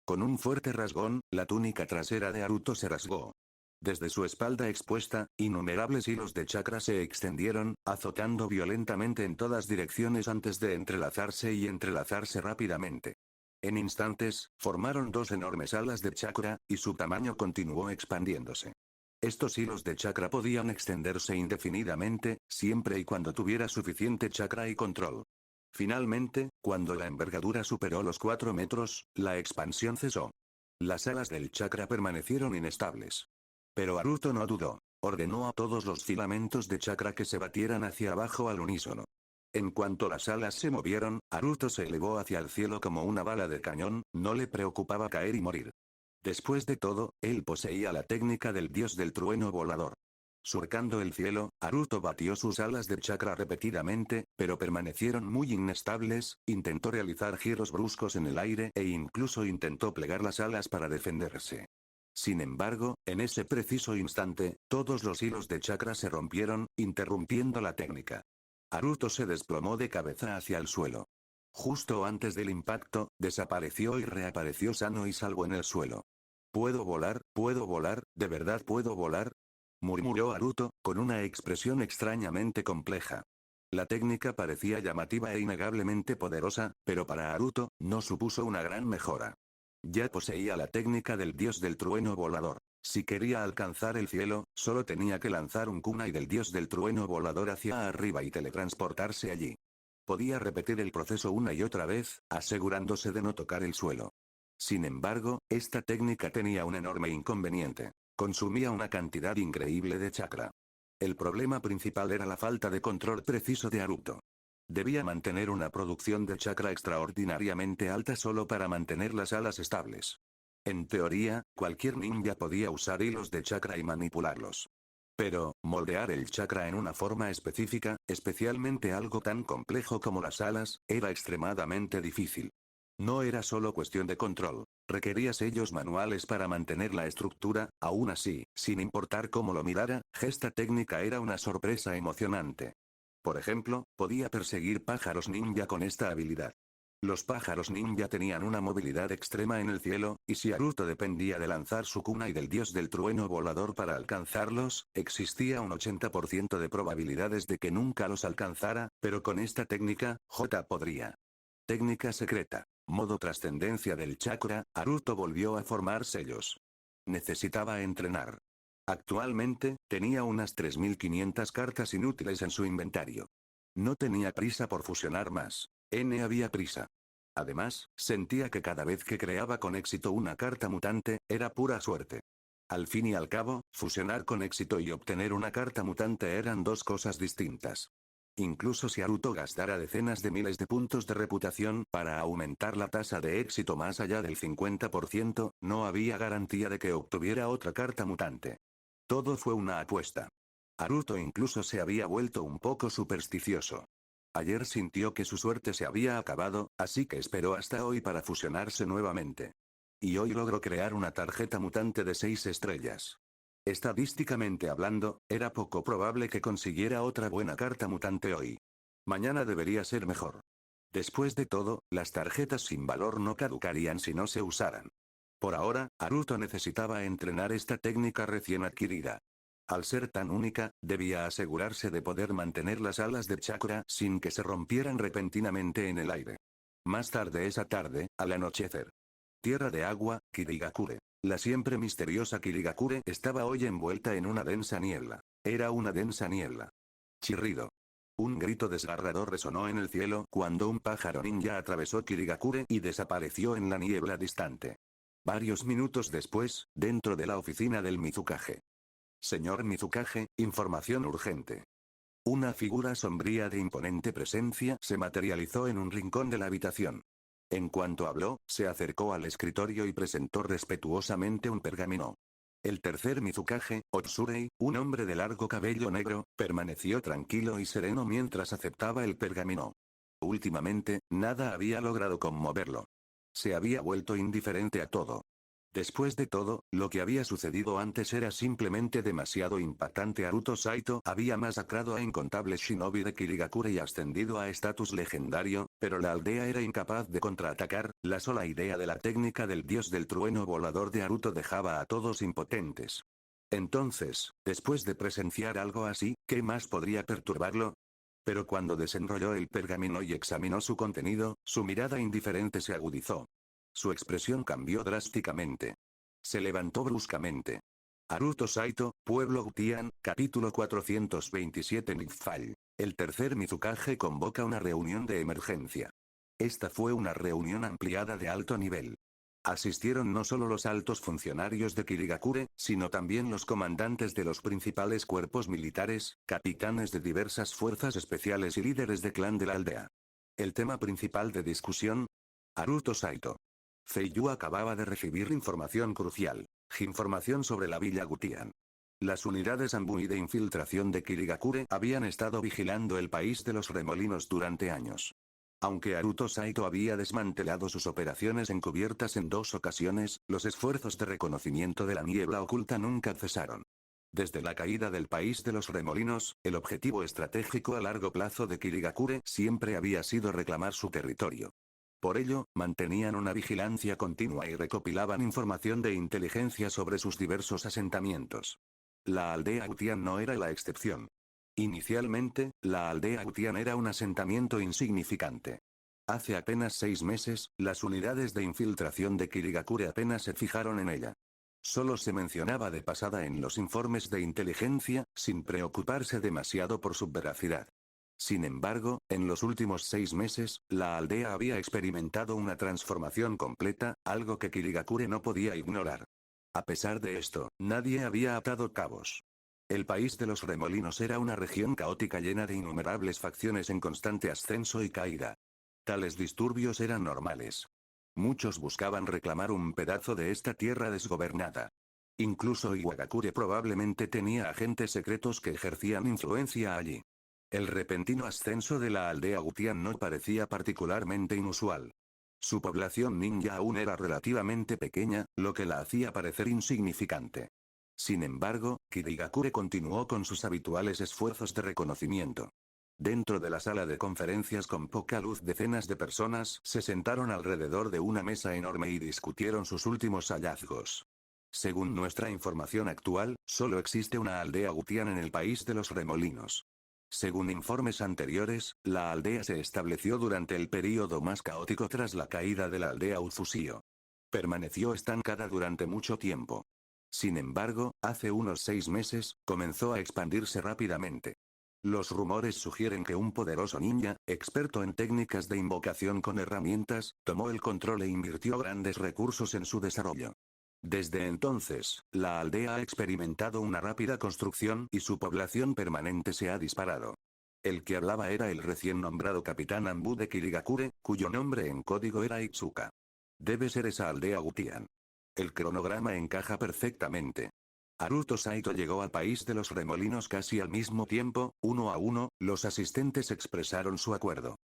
Con un fuerte rasgón, la túnica trasera de Haruto se rasgó. Desde su espalda expuesta, innumerables hilos de chakra se extendieron, azotando violentamente en todas direcciones antes de entrelazarse y entrelazarse rápidamente. En instantes, formaron 2 enormes alas de chakra, y su tamaño continuó expandiéndose. Estos hilos de chakra podían extenderse indefinidamente, siempre y cuando tuviera suficiente chakra y control. Finalmente, cuando la envergadura superó los 4 metros, la expansión cesó. Las alas del chakra permanecieron inestables. Pero Haruto no dudó. Ordenó a todos los filamentos de chakra que se batieran hacia abajo al unísono. En cuanto las alas se movieron, Haruto se elevó hacia el cielo como una bala de cañón, no le preocupaba caer y morir. Después de todo, él poseía la técnica del dios del trueno volador. Surcando el cielo, Haruto batió sus alas de chakra repetidamente, pero permanecieron muy inestables, intentó realizar giros bruscos en el aire e incluso intentó plegar las alas para defenderse. Sin embargo, en ese preciso instante, todos los hilos de chakra se rompieron, interrumpiendo la técnica. Haruto se desplomó de cabeza hacia el suelo. Justo antes del impacto, desapareció y reapareció sano y salvo en el suelo. ¿Puedo volar, de verdad puedo volar? Murmuró Haruto, con una expresión extrañamente compleja. La técnica parecía llamativa e innegablemente poderosa, pero para Haruto, no supuso una gran mejora. Ya poseía la técnica del dios del trueno volador. Si quería alcanzar el cielo, solo tenía que lanzar un kunai del dios del trueno volador hacia arriba y teletransportarse allí. Podía repetir el proceso una y otra vez, asegurándose de no tocar el suelo. Sin embargo, esta técnica tenía un enorme inconveniente. Consumía una cantidad increíble de chakra. El problema principal era la falta de control preciso de Haruto. Debía mantener una producción de chakra extraordinariamente alta solo para mantener las alas estables. En teoría, cualquier ninja podía usar hilos de chakra y manipularlos. Pero, moldear el chakra en una forma específica, especialmente algo tan complejo como las alas, era extremadamente difícil. No era solo cuestión de control, requería sellos manuales para mantener la estructura, aún así, sin importar cómo lo mirara, esta técnica era una sorpresa emocionante. Por ejemplo, podía perseguir pájaros ninja con esta habilidad. Los pájaros ninja tenían una movilidad extrema en el cielo, y si Haruto dependía de lanzar su kunai del dios del trueno volador para alcanzarlos, existía un 80% de probabilidades de que nunca los alcanzara, pero con esta técnica, podría. Técnica secreta. Modo trascendencia del chakra, Haruto volvió a formar sellos. Necesitaba entrenar. Actualmente, tenía unas 3500 cartas inútiles en su inventario. No tenía prisa por fusionar más. Había prisa. Además, sentía que cada vez que creaba con éxito una carta mutante, era pura suerte. Al fin y al cabo, fusionar con éxito y obtener una carta mutante eran 2 cosas distintas. Incluso si Haruto gastara decenas de miles de puntos de reputación para aumentar la tasa de éxito más allá del 50%, no había garantía de que obtuviera otra carta mutante. Todo fue una apuesta. Haruto incluso se había vuelto un poco supersticioso. Ayer sintió que su suerte se había acabado, así que esperó hasta hoy para fusionarse nuevamente. Y hoy logró crear una tarjeta mutante de 6 estrellas. Estadísticamente hablando, era poco probable que consiguiera otra buena carta mutante hoy. Mañana debería ser mejor. Después de todo, las tarjetas sin valor no caducarían si no se usaran. Por ahora, Haruto necesitaba entrenar esta técnica recién adquirida. Al ser tan única, debía asegurarse de poder mantener las alas de chakra sin que se rompieran repentinamente en el aire. Más tarde esa tarde, al anochecer. Tierra de agua, Kirigakure. La siempre misteriosa Kirigakure estaba hoy envuelta en una densa niebla. Era una densa niebla. Chirrido. Un grito desgarrador resonó en el cielo cuando un pájaro ninja atravesó Kirigakure y desapareció en la niebla distante. Varios minutos después, dentro de la oficina del Mizukage. Señor Mizukage, información urgente. Una figura sombría de imponente presencia se materializó en un rincón de la habitación. En cuanto habló, se acercó al escritorio y presentó respetuosamente un pergamino. El tercer Mizukage, Otsurei, un hombre de largo cabello negro, permaneció tranquilo y sereno mientras aceptaba el pergamino. Últimamente, nada había logrado conmoverlo. Se había vuelto indiferente a todo. Después de todo, lo que había sucedido antes era simplemente demasiado impactante. Haruto Saito había masacrado a incontables shinobi de Kirigakure y ascendido a estatus legendario, pero la aldea era incapaz de contraatacar. La sola idea de la técnica del dios del trueno volador de Haruto dejaba a todos impotentes. Entonces, después de presenciar algo así, ¿qué más podría perturbarlo? Pero cuando desenrolló el pergamino y examinó su contenido, su mirada indiferente se agudizó. Su expresión cambió drásticamente. Se levantó bruscamente. Haruto Saito, Pueblo Gutian, capítulo 427. Nigfall. El tercer Mizukage convoca una reunión de emergencia. Esta fue una reunión ampliada de alto nivel. Asistieron no solo los altos funcionarios de Kirigakure, sino también los comandantes de los principales cuerpos militares, capitanes de diversas fuerzas especiales y líderes de clan de la aldea. El tema principal de discusión: Haruto Saito. Feiyu acababa de recibir información crucial. Información sobre la Villa Gutian. Las unidades Ambui de infiltración de Kirigakure habían estado vigilando el país de los remolinos durante años. Aunque Haruto Saito había desmantelado sus operaciones encubiertas en 2 ocasiones, los esfuerzos de reconocimiento de la niebla oculta nunca cesaron. Desde la caída del país de los remolinos, el objetivo estratégico a largo plazo de Kirigakure siempre había sido reclamar su territorio. Por ello, mantenían una vigilancia continua y recopilaban información de inteligencia sobre sus diversos asentamientos. La aldea Gutian no era la excepción. Inicialmente, la aldea Gutian era un asentamiento insignificante. Hace apenas 6 meses, las unidades de infiltración de Kirigakure apenas se fijaron en ella. Solo se mencionaba de pasada en los informes de inteligencia, sin preocuparse demasiado por su veracidad. Sin embargo, en los últimos 6 meses, la aldea había experimentado una transformación completa, algo que Kirigakure no podía ignorar. A pesar de esto, nadie había atado cabos. El país de los remolinos era una región caótica llena de innumerables facciones en constante ascenso y caída. Tales disturbios eran normales. Muchos buscaban reclamar un pedazo de esta tierra desgobernada. Incluso Iwagakure probablemente tenía agentes secretos que ejercían influencia allí. El repentino ascenso de la aldea Gutian no parecía particularmente inusual. Su población ninja aún era relativamente pequeña, lo que la hacía parecer insignificante. Sin embargo, Kirigakure continuó con sus habituales esfuerzos de reconocimiento. Dentro de la sala de conferencias con poca luz, decenas de personas se sentaron alrededor de una mesa enorme y discutieron sus últimos hallazgos. Según nuestra información actual, solo existe una aldea Gutian en el país de los remolinos. Según informes anteriores, la aldea se estableció durante el período más caótico tras la caída de la aldea Uzusio. Permaneció estancada durante mucho tiempo. Sin embargo, hace unos 6 meses, comenzó a expandirse rápidamente. Los rumores sugieren que un poderoso ninja, experto en técnicas de invocación con herramientas, tomó el control e invirtió grandes recursos en su desarrollo. Desde entonces, la aldea ha experimentado una rápida construcción y su población permanente se ha disparado. El que hablaba era el recién nombrado capitán Ambu de Kirigakure, cuyo nombre en código era Itsuka. Debe ser esa aldea Gutian. El cronograma encaja perfectamente. Haruto Saito llegó al país de los remolinos casi al mismo tiempo, 1 a 1, los asistentes expresaron su acuerdo.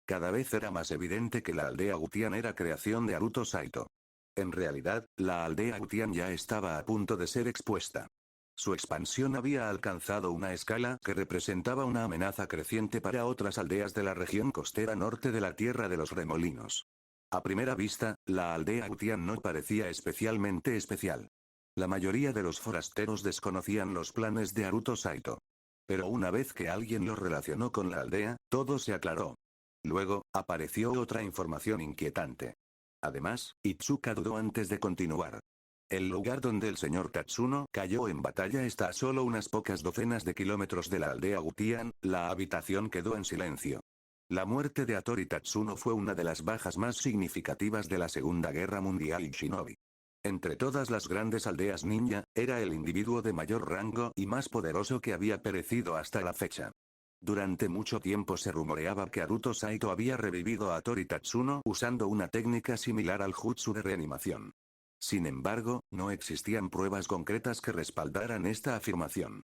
Cada vez era más evidente que la aldea Gutian era creación de Haruto Saito. En realidad, la aldea Gutian ya estaba a punto de ser expuesta. Su expansión había alcanzado una escala que representaba una amenaza creciente para otras aldeas de la región costera norte de la Tierra de los Remolinos. A primera vista, la aldea Utian no parecía especialmente especial. La mayoría de los forasteros desconocían los planes de Haruto Saito. Pero una vez que alguien lo relacionó con la aldea, todo se aclaró. Luego, apareció otra información inquietante. Además, Itsuka dudó antes de continuar. El lugar donde el señor Tatsuno cayó en batalla está a solo unas pocas docenas de kilómetros de la aldea Utian. La habitación quedó en silencio. La muerte de Hattori Tatsuno fue una de las bajas más significativas de la Segunda Guerra Mundial Shinobi. Entre todas las grandes aldeas ninja, era el individuo de mayor rango y más poderoso que había perecido hasta la fecha. Durante mucho tiempo se rumoreaba que Haruto Saito había revivido a Hattori Tatsuno usando una técnica similar al jutsu de reanimación. Sin embargo, no existían pruebas concretas que respaldaran esta afirmación.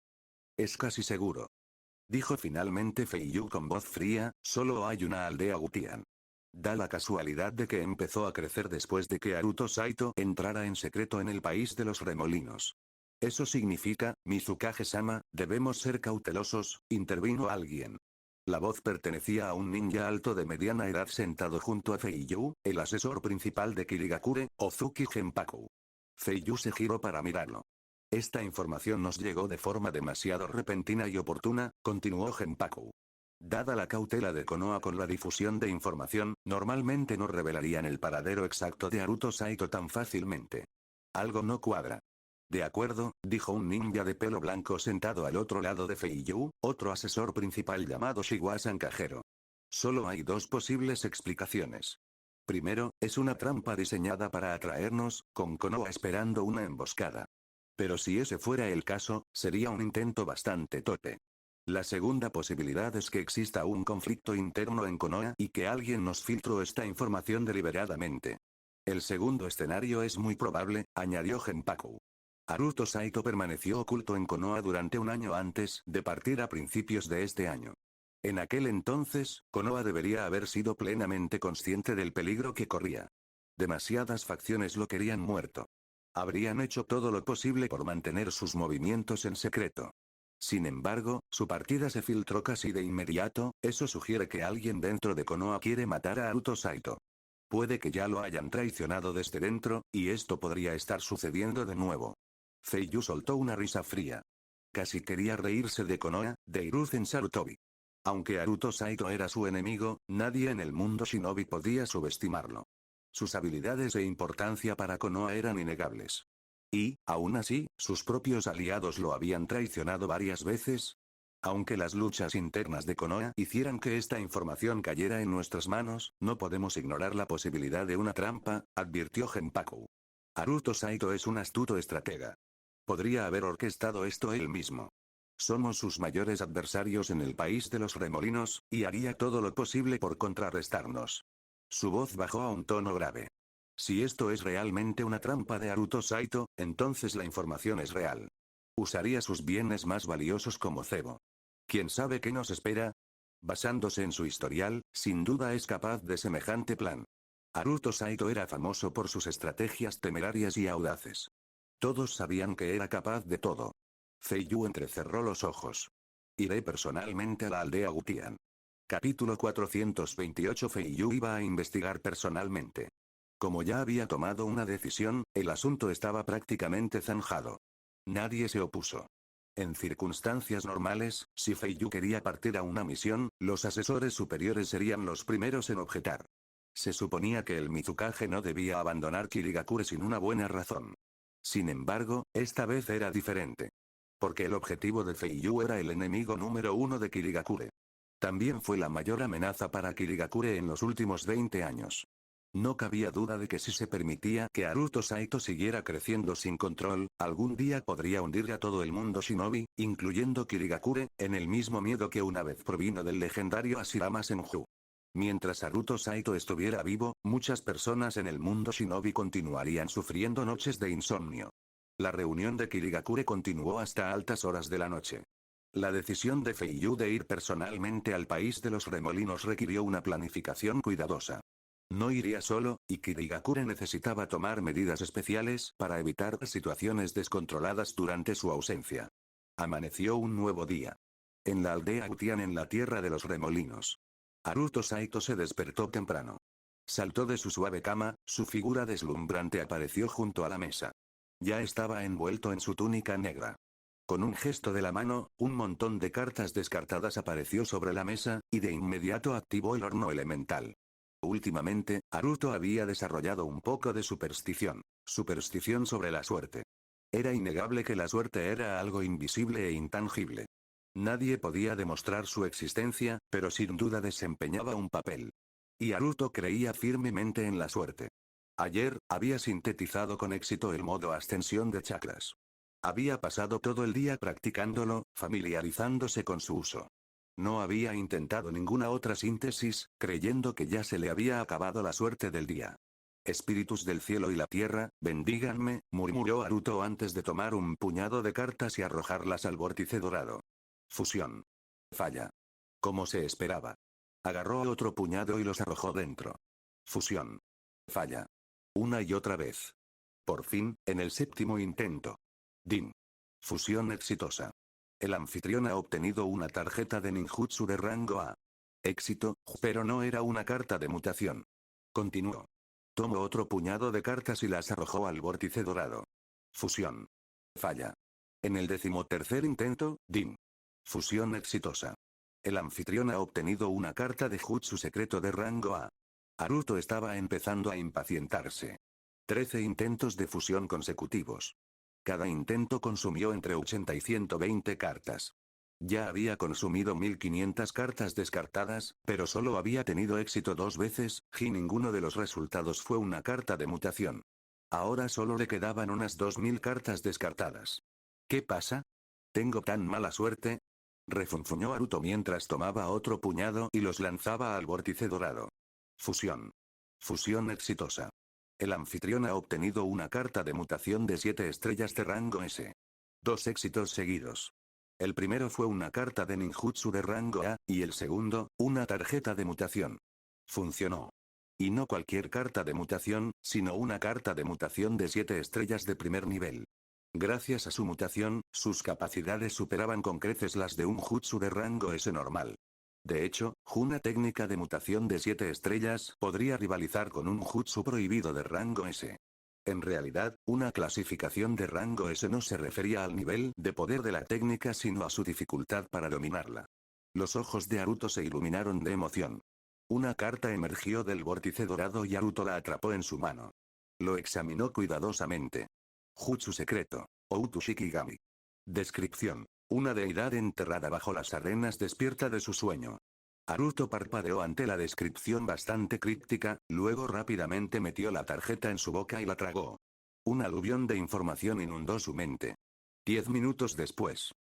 Es casi seguro, dijo finalmente Feiyu con voz fría, solo hay una aldea Utian. Da la casualidad de que empezó a crecer después de que Haruto Saito entrara en secreto en el país de los remolinos. Eso significa, Mizukage-sama, debemos ser cautelosos, intervino alguien. La voz pertenecía a un ninja alto de mediana edad sentado junto a Feiyu, el asesor principal de Kirigakure, Ozuki Genpaku. Feiyu se giró para mirarlo. Esta información nos llegó de forma demasiado repentina y oportuna, continuó Genpaku. Dada la cautela de Konoha con la difusión de información, normalmente no revelarían el paradero exacto de Haruto Saito tan fácilmente. Algo no cuadra. De acuerdo, dijo un ninja de pelo blanco sentado al otro lado de Feiyu, otro asesor principal llamado Shiwa Sankajero. Solo hay dos posibles explicaciones. Primero, es una trampa diseñada para atraernos, con Konoha esperando una emboscada. Pero si ese fuera el caso, sería un intento bastante torpe. La segunda posibilidad es que exista un conflicto interno en Konoha y que alguien nos filtró esta información deliberadamente. El segundo escenario es muy probable, añadió Genpaku. Haruto Saito permaneció oculto en Konoha durante un año antes de partir a principios de este año. En aquel entonces, Konoha debería haber sido plenamente consciente del peligro que corría. Demasiadas facciones lo querían muerto. Habrían hecho todo lo posible por mantener sus movimientos en secreto. Sin embargo, su partida se filtró casi de inmediato, eso sugiere que alguien dentro de Konoha quiere matar a Haruto Saito. Puede que ya lo hayan traicionado desde dentro, y esto podría estar sucediendo de nuevo. Feiyu soltó una risa fría. Casi quería reírse de Konoha, de Hiruzen Sarutobi. Aunque Haruto Saito era su enemigo, nadie en el mundo shinobi podía subestimarlo. Sus habilidades e importancia para Konoha eran innegables. Y, aún así, sus propios aliados lo habían traicionado varias veces. Aunque las luchas internas de Konoha hicieran que esta información cayera en nuestras manos, no podemos ignorar la posibilidad de una trampa, advirtió Genpaku. Haruto Saito es un astuto estratega. Podría haber orquestado esto él mismo. Somos sus mayores adversarios en el país de los remolinos, y haría todo lo posible por contrarrestarnos. Su voz bajó a un tono grave. Si esto es realmente una trampa de Haruto Saito, entonces la información es real. Usaría sus bienes más valiosos como cebo. ¿Quién sabe qué nos espera? Basándose en su historial, sin duda es capaz de semejante plan. Haruto Saito era famoso por sus estrategias temerarias y audaces. Todos sabían que era capaz de todo. Feiyu entrecerró los ojos. Iré personalmente a la aldea Utian. Capítulo 428. Feiyu iba a investigar personalmente. Como ya había tomado una decisión, el asunto estaba prácticamente zanjado. Nadie se opuso. En circunstancias normales, si Feiyu quería partir a una misión, los asesores superiores serían los primeros en objetar. Se suponía que el Mizukage no debía abandonar Kirigakure sin una buena razón. Sin embargo, esta vez era diferente. Porque el objetivo de Feiyu era el enemigo número uno de Kirigakure. También fue la mayor amenaza para Kirigakure en los últimos 20 años. No cabía duda de que si se permitía que Haruto Saito siguiera creciendo sin control, algún día podría hundir a todo el mundo shinobi, incluyendo Kirigakure, en el mismo miedo que una vez provino del legendario Hashirama Senju. Mientras Haruto Saito estuviera vivo, muchas personas en el mundo shinobi continuarían sufriendo noches de insomnio. La reunión de Kirigakure continuó hasta altas horas de la noche. La decisión de Feiyu de ir personalmente al país de los remolinos requirió una planificación cuidadosa. No iría solo, y Kirigakure necesitaba tomar medidas especiales para evitar situaciones descontroladas durante su ausencia. Amaneció un nuevo día. En la aldea Utian, en la tierra de los remolinos. Haruto Saito se despertó temprano. Saltó de su suave cama, su figura deslumbrante apareció junto a la mesa. Ya estaba envuelto en su túnica negra. Con un gesto de la mano, un montón de cartas descartadas apareció sobre la mesa, y de inmediato activó el horno elemental. Últimamente, Haruto había desarrollado un poco de superstición sobre la suerte. Era innegable que la suerte era algo invisible e intangible. Nadie podía demostrar su existencia, pero sin duda desempeñaba un papel. Y Haruto creía firmemente en la suerte. Ayer, había sintetizado con éxito el modo ascensión de chakras. Había pasado todo el día practicándolo, familiarizándose con su uso. No había intentado ninguna otra síntesis, creyendo que ya se le había acabado la suerte del día. Espíritus del cielo y la tierra, bendíganme, murmuró Haruto antes de tomar un puñado de cartas y arrojarlas al vórtice dorado. Fusión. Falla. Como se esperaba. Agarró otro puñado y los arrojó dentro. Fusión. Falla. Una y otra vez. Por fin, en el séptimo intento. Din. Fusión exitosa. El anfitrión ha obtenido una tarjeta de ninjutsu de rango A. Éxito, pero no era una carta de mutación. Continuó. Tomó otro puñado de cartas y las arrojó al vórtice dorado. Fusión. Falla. En el 13º intento, Din. Fusión exitosa. El anfitrión ha obtenido una carta de jutsu secreto de rango A. Haruto estaba empezando a impacientarse. 13 intentos de fusión consecutivos. Cada intento consumió entre 80 y 120 cartas. Ya había consumido 1500 cartas descartadas, pero solo había tenido éxito 2 veces, y ninguno de los resultados fue una carta de mutación. Ahora solo le quedaban unas 2000 cartas descartadas. ¿Qué pasa? ¿Tengo tan mala suerte? Refunfuñó Haruto mientras tomaba otro puñado y los lanzaba al vórtice dorado. Fusión. Fusión exitosa. El anfitrión ha obtenido una carta de mutación de 7 estrellas de rango S. 2 éxitos seguidos. El primero fue una carta de ninjutsu de rango A, y el segundo, una tarjeta de mutación. Funcionó. Y no cualquier carta de mutación, sino una carta de mutación de 7 estrellas de primer nivel. Gracias a su mutación, sus capacidades superaban con creces las de un jutsu de rango S normal. De hecho, una técnica de mutación de 7 estrellas podría rivalizar con un jutsu prohibido de rango S. En realidad, una clasificación de rango S no se refería al nivel de poder de la técnica sino a su dificultad para dominarla. Los ojos de Haruto se iluminaron de emoción. Una carta emergió del vórtice dorado y Haruto la atrapó en su mano. Lo examinó cuidadosamente. Jutsu secreto. Outu Shikigami. Descripción. Una deidad enterrada bajo las arenas despierta de su sueño. Haruto parpadeó ante la descripción bastante críptica, luego rápidamente metió la tarjeta en su boca y la tragó. Un aluvión de información inundó su mente. 10 minutos después.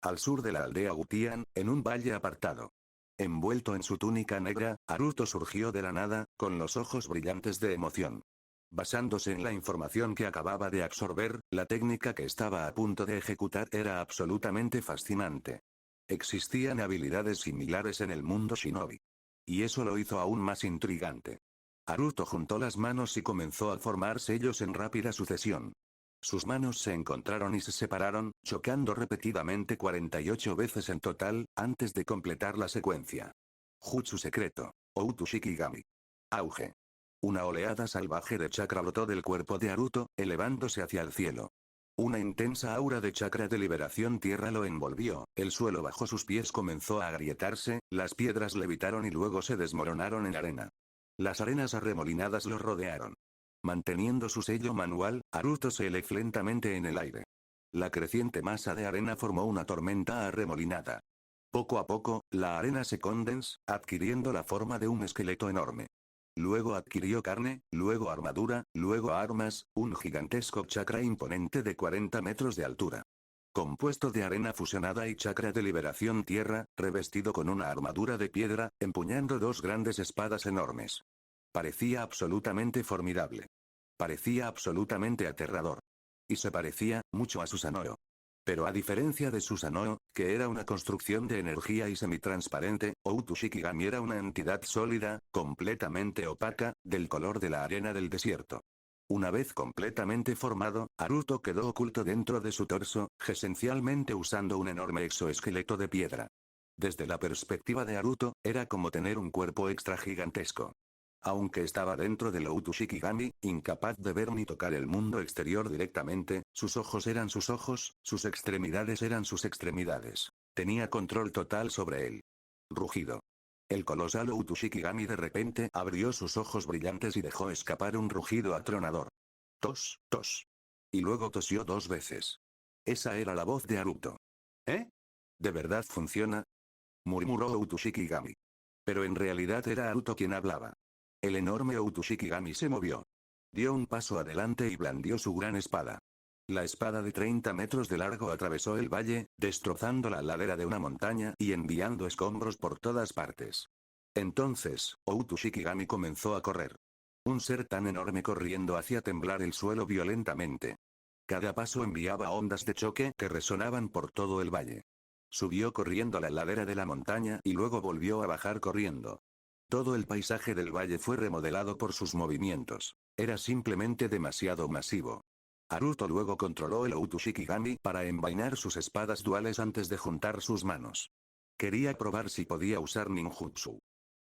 Al sur de la aldea Utian, en un valle apartado. Envuelto en su túnica negra, Haruto surgió de la nada, con los ojos brillantes de emoción. Basándose en la información que acababa de absorber, la técnica que estaba a punto de ejecutar era absolutamente fascinante. Existían habilidades similares en el mundo shinobi. Y eso lo hizo aún más intrigante. Haruto juntó las manos y comenzó a formar sellos en rápida sucesión. Sus manos se encontraron y se separaron, chocando repetidamente 48 veces en total, antes de completar la secuencia. Jutsu secreto. Outu Shikigami. Auge. Una oleada salvaje de chakra brotó del cuerpo de Haruto, elevándose hacia el cielo. Una intensa aura de chakra de liberación tierra lo envolvió, el suelo bajo sus pies comenzó a agrietarse, las piedras levitaron y luego se desmoronaron en arena. Las arenas arremolinadas lo rodearon. Manteniendo su sello manual, Haruto se elevó lentamente en el aire. La creciente masa de arena formó una tormenta arremolinada. Poco a poco, la arena se condensó, adquiriendo la forma de un esqueleto enorme. Luego adquirió carne, luego armadura, luego armas, un gigantesco chakra imponente de 40 metros de altura. Compuesto de arena fusionada y chakra de liberación tierra, revestido con una armadura de piedra, empuñando 2 grandes espadas enormes. Parecía absolutamente formidable. Parecía absolutamente aterrador. Y se parecía mucho a Susanoo. Pero a diferencia de Susanoo, que era una construcción de energía y semitransparente, Outu Shikigami era una entidad sólida, completamente opaca, del color de la arena del desierto. Una vez completamente formado, Haruto quedó oculto dentro de su torso, esencialmente usando un enorme exoesqueleto de piedra. Desde la perspectiva de Haruto, era como tener un cuerpo extra gigantesco. Aunque estaba dentro del Outu Shikigami, incapaz de ver ni tocar el mundo exterior directamente, sus ojos eran sus ojos, sus extremidades eran sus extremidades. Tenía control total sobre él. Rugido. El colosal Outu Shikigami de repente abrió sus ojos brillantes y dejó escapar un rugido atronador. Tos, tos. Y luego tosió 2 veces. Esa era la voz de Haruto. ¿Eh? ¿De verdad funciona?, murmuró Outu Shikigami. Pero en realidad era Haruto quien hablaba. El enorme Outu Shikigami se movió. Dio un paso adelante y blandió su gran espada. La espada de 30 metros de largo atravesó el valle, destrozando la ladera de una montaña y enviando escombros por todas partes. Entonces, Outu Shikigami comenzó a correr. Un ser tan enorme corriendo hacía temblar el suelo violentamente. Cada paso enviaba ondas de choque que resonaban por todo el valle. Subió corriendo la ladera de la montaña y luego volvió a bajar corriendo. Todo el paisaje del valle fue remodelado por sus movimientos. Era simplemente demasiado masivo. Haruto luego controló el Outu Shikigami para envainar sus espadas duales antes de juntar sus manos. Quería probar si podía usar ninjutsu.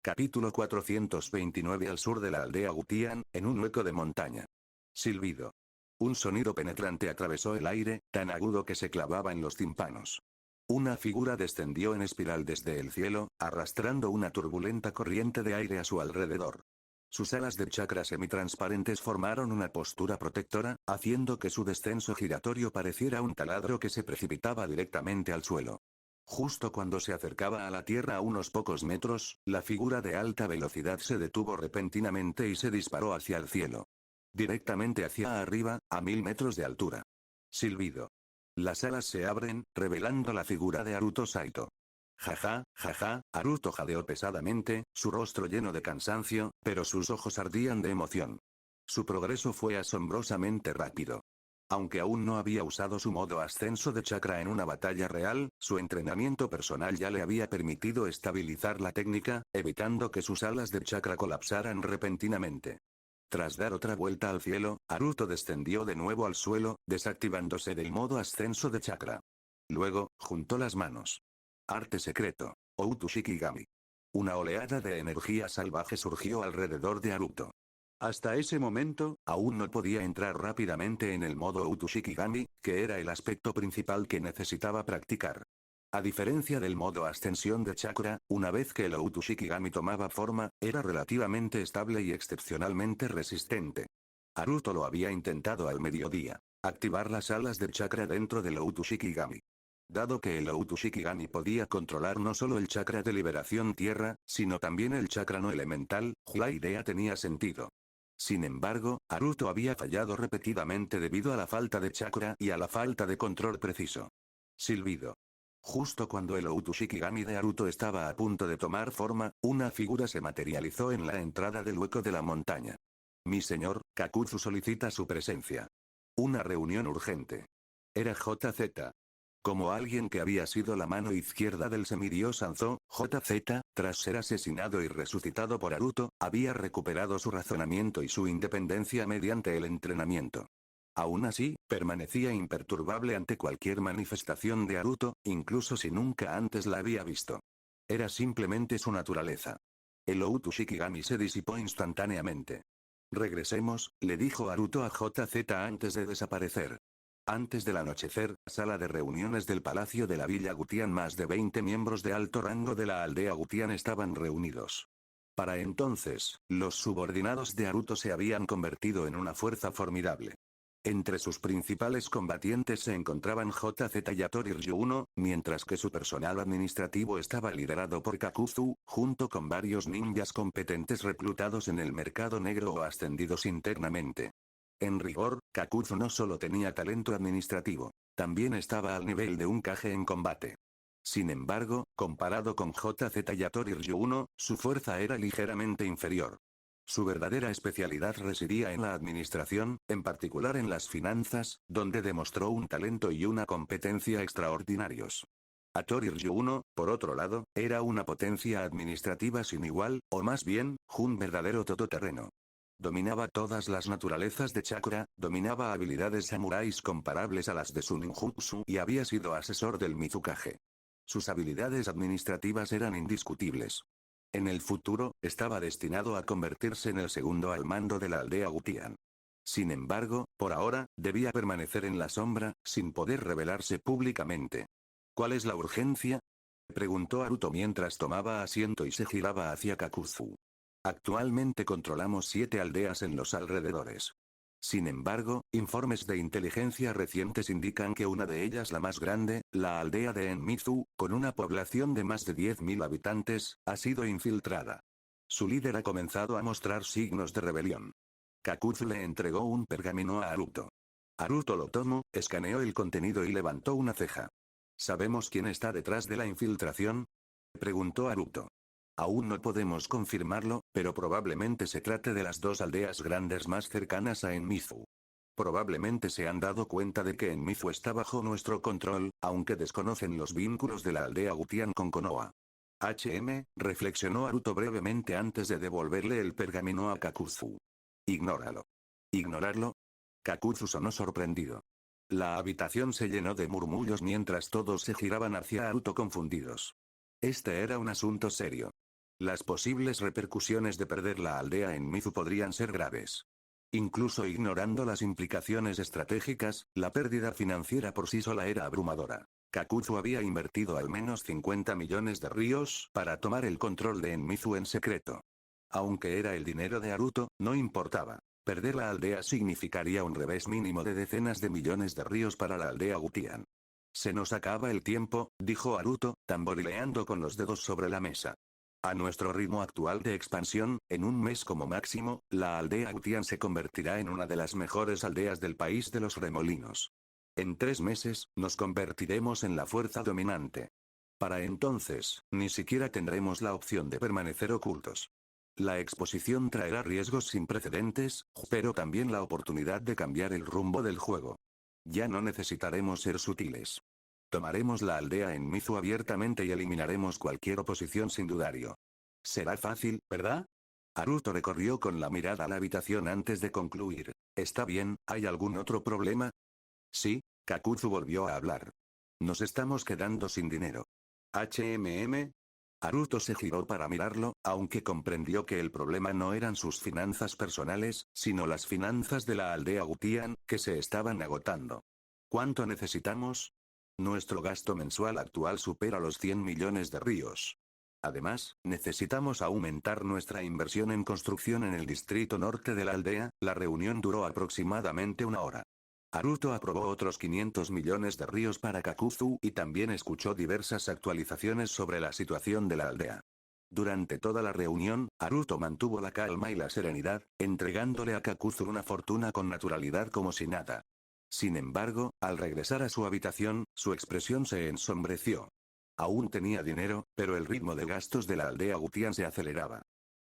Capítulo 429. Al sur de la aldea Gutian, en un hueco de montaña. Silbido. Un sonido penetrante atravesó el aire, tan agudo que se clavaba en los tímpanos. Una figura descendió en espiral desde el cielo, arrastrando una turbulenta corriente de aire a su alrededor. Sus alas de chakra semitransparentes formaron una postura protectora, haciendo que su descenso giratorio pareciera un taladro que se precipitaba directamente al suelo. Justo cuando se acercaba a la tierra a unos pocos metros, la figura de alta velocidad se detuvo repentinamente y se disparó hacia el cielo. Directamente hacia arriba, a 1000 metros de altura. Silbido. Las alas se abren, revelando la figura de Haruto Saito. Jaja, jaja, Haruto jadeó pesadamente, su rostro lleno de cansancio, pero sus ojos ardían de emoción. Su progreso fue asombrosamente rápido. Aunque aún no había usado su modo ascenso de chakra en una batalla real, su entrenamiento personal ya le había permitido estabilizar la técnica, evitando que sus alas de chakra colapsaran repentinamente. Tras dar otra vuelta al cielo, Haruto descendió de nuevo al suelo, desactivándose del modo ascenso de chakra. Luego, juntó las manos. Arte secreto. Outu Shikigami. Una oleada de energía salvaje surgió alrededor de Haruto. Hasta ese momento, aún no podía entrar rápidamente en el modo Outu Shikigami, que era el aspecto principal que necesitaba practicar. A diferencia del modo ascensión de chakra, una vez que el Outu Shikigami tomaba forma, era relativamente estable y excepcionalmente resistente. Haruto lo había intentado al mediodía. Activar las alas de chakra dentro del Outu Shikigami. Dado que el Outu Shikigami podía controlar no solo el chakra de liberación tierra, sino también el chakra no elemental, la idea tenía sentido. Sin embargo, Haruto había fallado repetidamente debido a la falta de chakra y a la falta de control preciso. Silbido. Justo cuando el Outu Shikigami de Haruto estaba a punto de tomar forma, una figura se materializó en la entrada del hueco de la montaña. Mi señor, Kakuzu solicita su presencia. Una reunión urgente. Era JZ. Como alguien que había sido la mano izquierda del semidios Anzo, JZ, tras ser asesinado y resucitado por Haruto, había recuperado su razonamiento y su independencia mediante el entrenamiento. Aún así, permanecía imperturbable ante cualquier manifestación de Haruto, incluso si nunca antes la había visto. Era simplemente su naturaleza. El Outu Shikigami se disipó instantáneamente. Regresemos, le dijo Haruto a JZ antes de desaparecer. Antes del anochecer, sala de reuniones del Palacio de la Villa Gutian. Más de 20 miembros de alto rango de la aldea Gutian estaban reunidos. Para entonces, los subordinados de Haruto se habían convertido en una fuerza formidable. Entre sus principales combatientes se encontraban JZ Yatori Ryuuno, mientras que su personal administrativo estaba liderado por Kakuzu, junto con varios ninjas competentes reclutados en el mercado negro o ascendidos internamente. En rigor, Kakuzu no solo tenía talento administrativo, también estaba al nivel de un Kage en combate. Sin embargo, comparado con JZ Yatori Ryuuno, su fuerza era ligeramente inferior. Su verdadera especialidad residía en la administración, en particular en las finanzas, donde demostró un talento y una competencia extraordinarios. Hattori Ryuno, por otro lado, era una potencia administrativa sin igual, o más bien, un verdadero todoterreno. Dominaba todas las naturalezas de chakra, dominaba habilidades samuráis comparables a las de su ninjutsu y había sido asesor del Mizukage. Sus habilidades administrativas eran indiscutibles. En el futuro, estaba destinado a convertirse en el segundo al mando de la aldea Gutian. Sin embargo, por ahora, debía permanecer en la sombra, sin poder revelarse públicamente. ¿Cuál es la urgencia?, preguntó Haruto mientras tomaba asiento y se giraba hacia Kakuzu. Actualmente controlamos 7 aldeas en los alrededores. Sin embargo, informes de inteligencia recientes indican que una de ellas, la más grande, la aldea de Enmizu, con una población de más de 10.000 habitantes, ha sido infiltrada. Su líder ha comenzado a mostrar signos de rebelión. Kakuzu le entregó un pergamino a Haruto. Haruto lo tomó, escaneó el contenido y levantó una ceja. ¿Sabemos quién está detrás de la infiltración?, preguntó Haruto. Aún no podemos confirmarlo, pero probablemente se trate de las 2 aldeas grandes más cercanas a Enmizu. Probablemente se han dado cuenta de que Enmizu está bajo nuestro control, aunque desconocen los vínculos de la aldea Gutian con Konoha. Reflexionó Haruto brevemente antes de devolverle el pergamino a Kakuzu. Ignóralo. ¿Ignorarlo? Kakuzu sonó sorprendido. La habitación se llenó de murmullos mientras todos se giraban hacia Haruto confundidos. Este era un asunto serio. Las posibles repercusiones de perder la aldea en Mizu podrían ser graves. Incluso ignorando las implicaciones estratégicas, la pérdida financiera por sí sola era abrumadora. Kakuzu había invertido al menos 50 millones de ryos para tomar el control de Enmizu en secreto. Aunque era el dinero de Haruto, no importaba. Perder la aldea significaría un revés mínimo de decenas de millones de ryos para la aldea Gutian. Se nos acaba el tiempo, dijo Haruto, tamborileando con los dedos sobre la mesa. A nuestro ritmo actual de expansión, en un mes como máximo, la aldea Gutian se convertirá en una de las mejores aldeas del país de los remolinos. En 3 meses, nos convertiremos en la fuerza dominante. Para entonces, ni siquiera tendremos la opción de permanecer ocultos. La exposición traerá riesgos sin precedentes, pero también la oportunidad de cambiar el rumbo del juego. Ya no necesitaremos ser sutiles. Tomaremos la aldea en Mizu abiertamente y eliminaremos cualquier oposición sin dudario. Será fácil, ¿verdad? Haruto recorrió con la mirada la habitación antes de concluir. ¿Está bien? ¿Hay algún otro problema? Sí, Kakuzu volvió a hablar. Nos estamos quedando sin dinero. Haruto se giró para mirarlo, aunque comprendió que el problema no eran sus finanzas personales, sino las finanzas de la aldea Gutian, que se estaban agotando. ¿Cuánto necesitamos? Nuestro gasto mensual actual supera los 100 millones de ryos. Además, necesitamos aumentar nuestra inversión en construcción en el distrito norte de la aldea. La reunión duró aproximadamente 1 hora. Haruto aprobó otros 500 millones de ryos para Kakuzu y también escuchó diversas actualizaciones sobre la situación de la aldea. Durante toda la reunión, Haruto mantuvo la calma y la serenidad, entregándole a Kakuzu una fortuna con naturalidad como si nada. Sin embargo, al regresar a su habitación, su expresión se ensombreció. Aún tenía dinero, pero el ritmo de gastos de la aldea Gutian se aceleraba.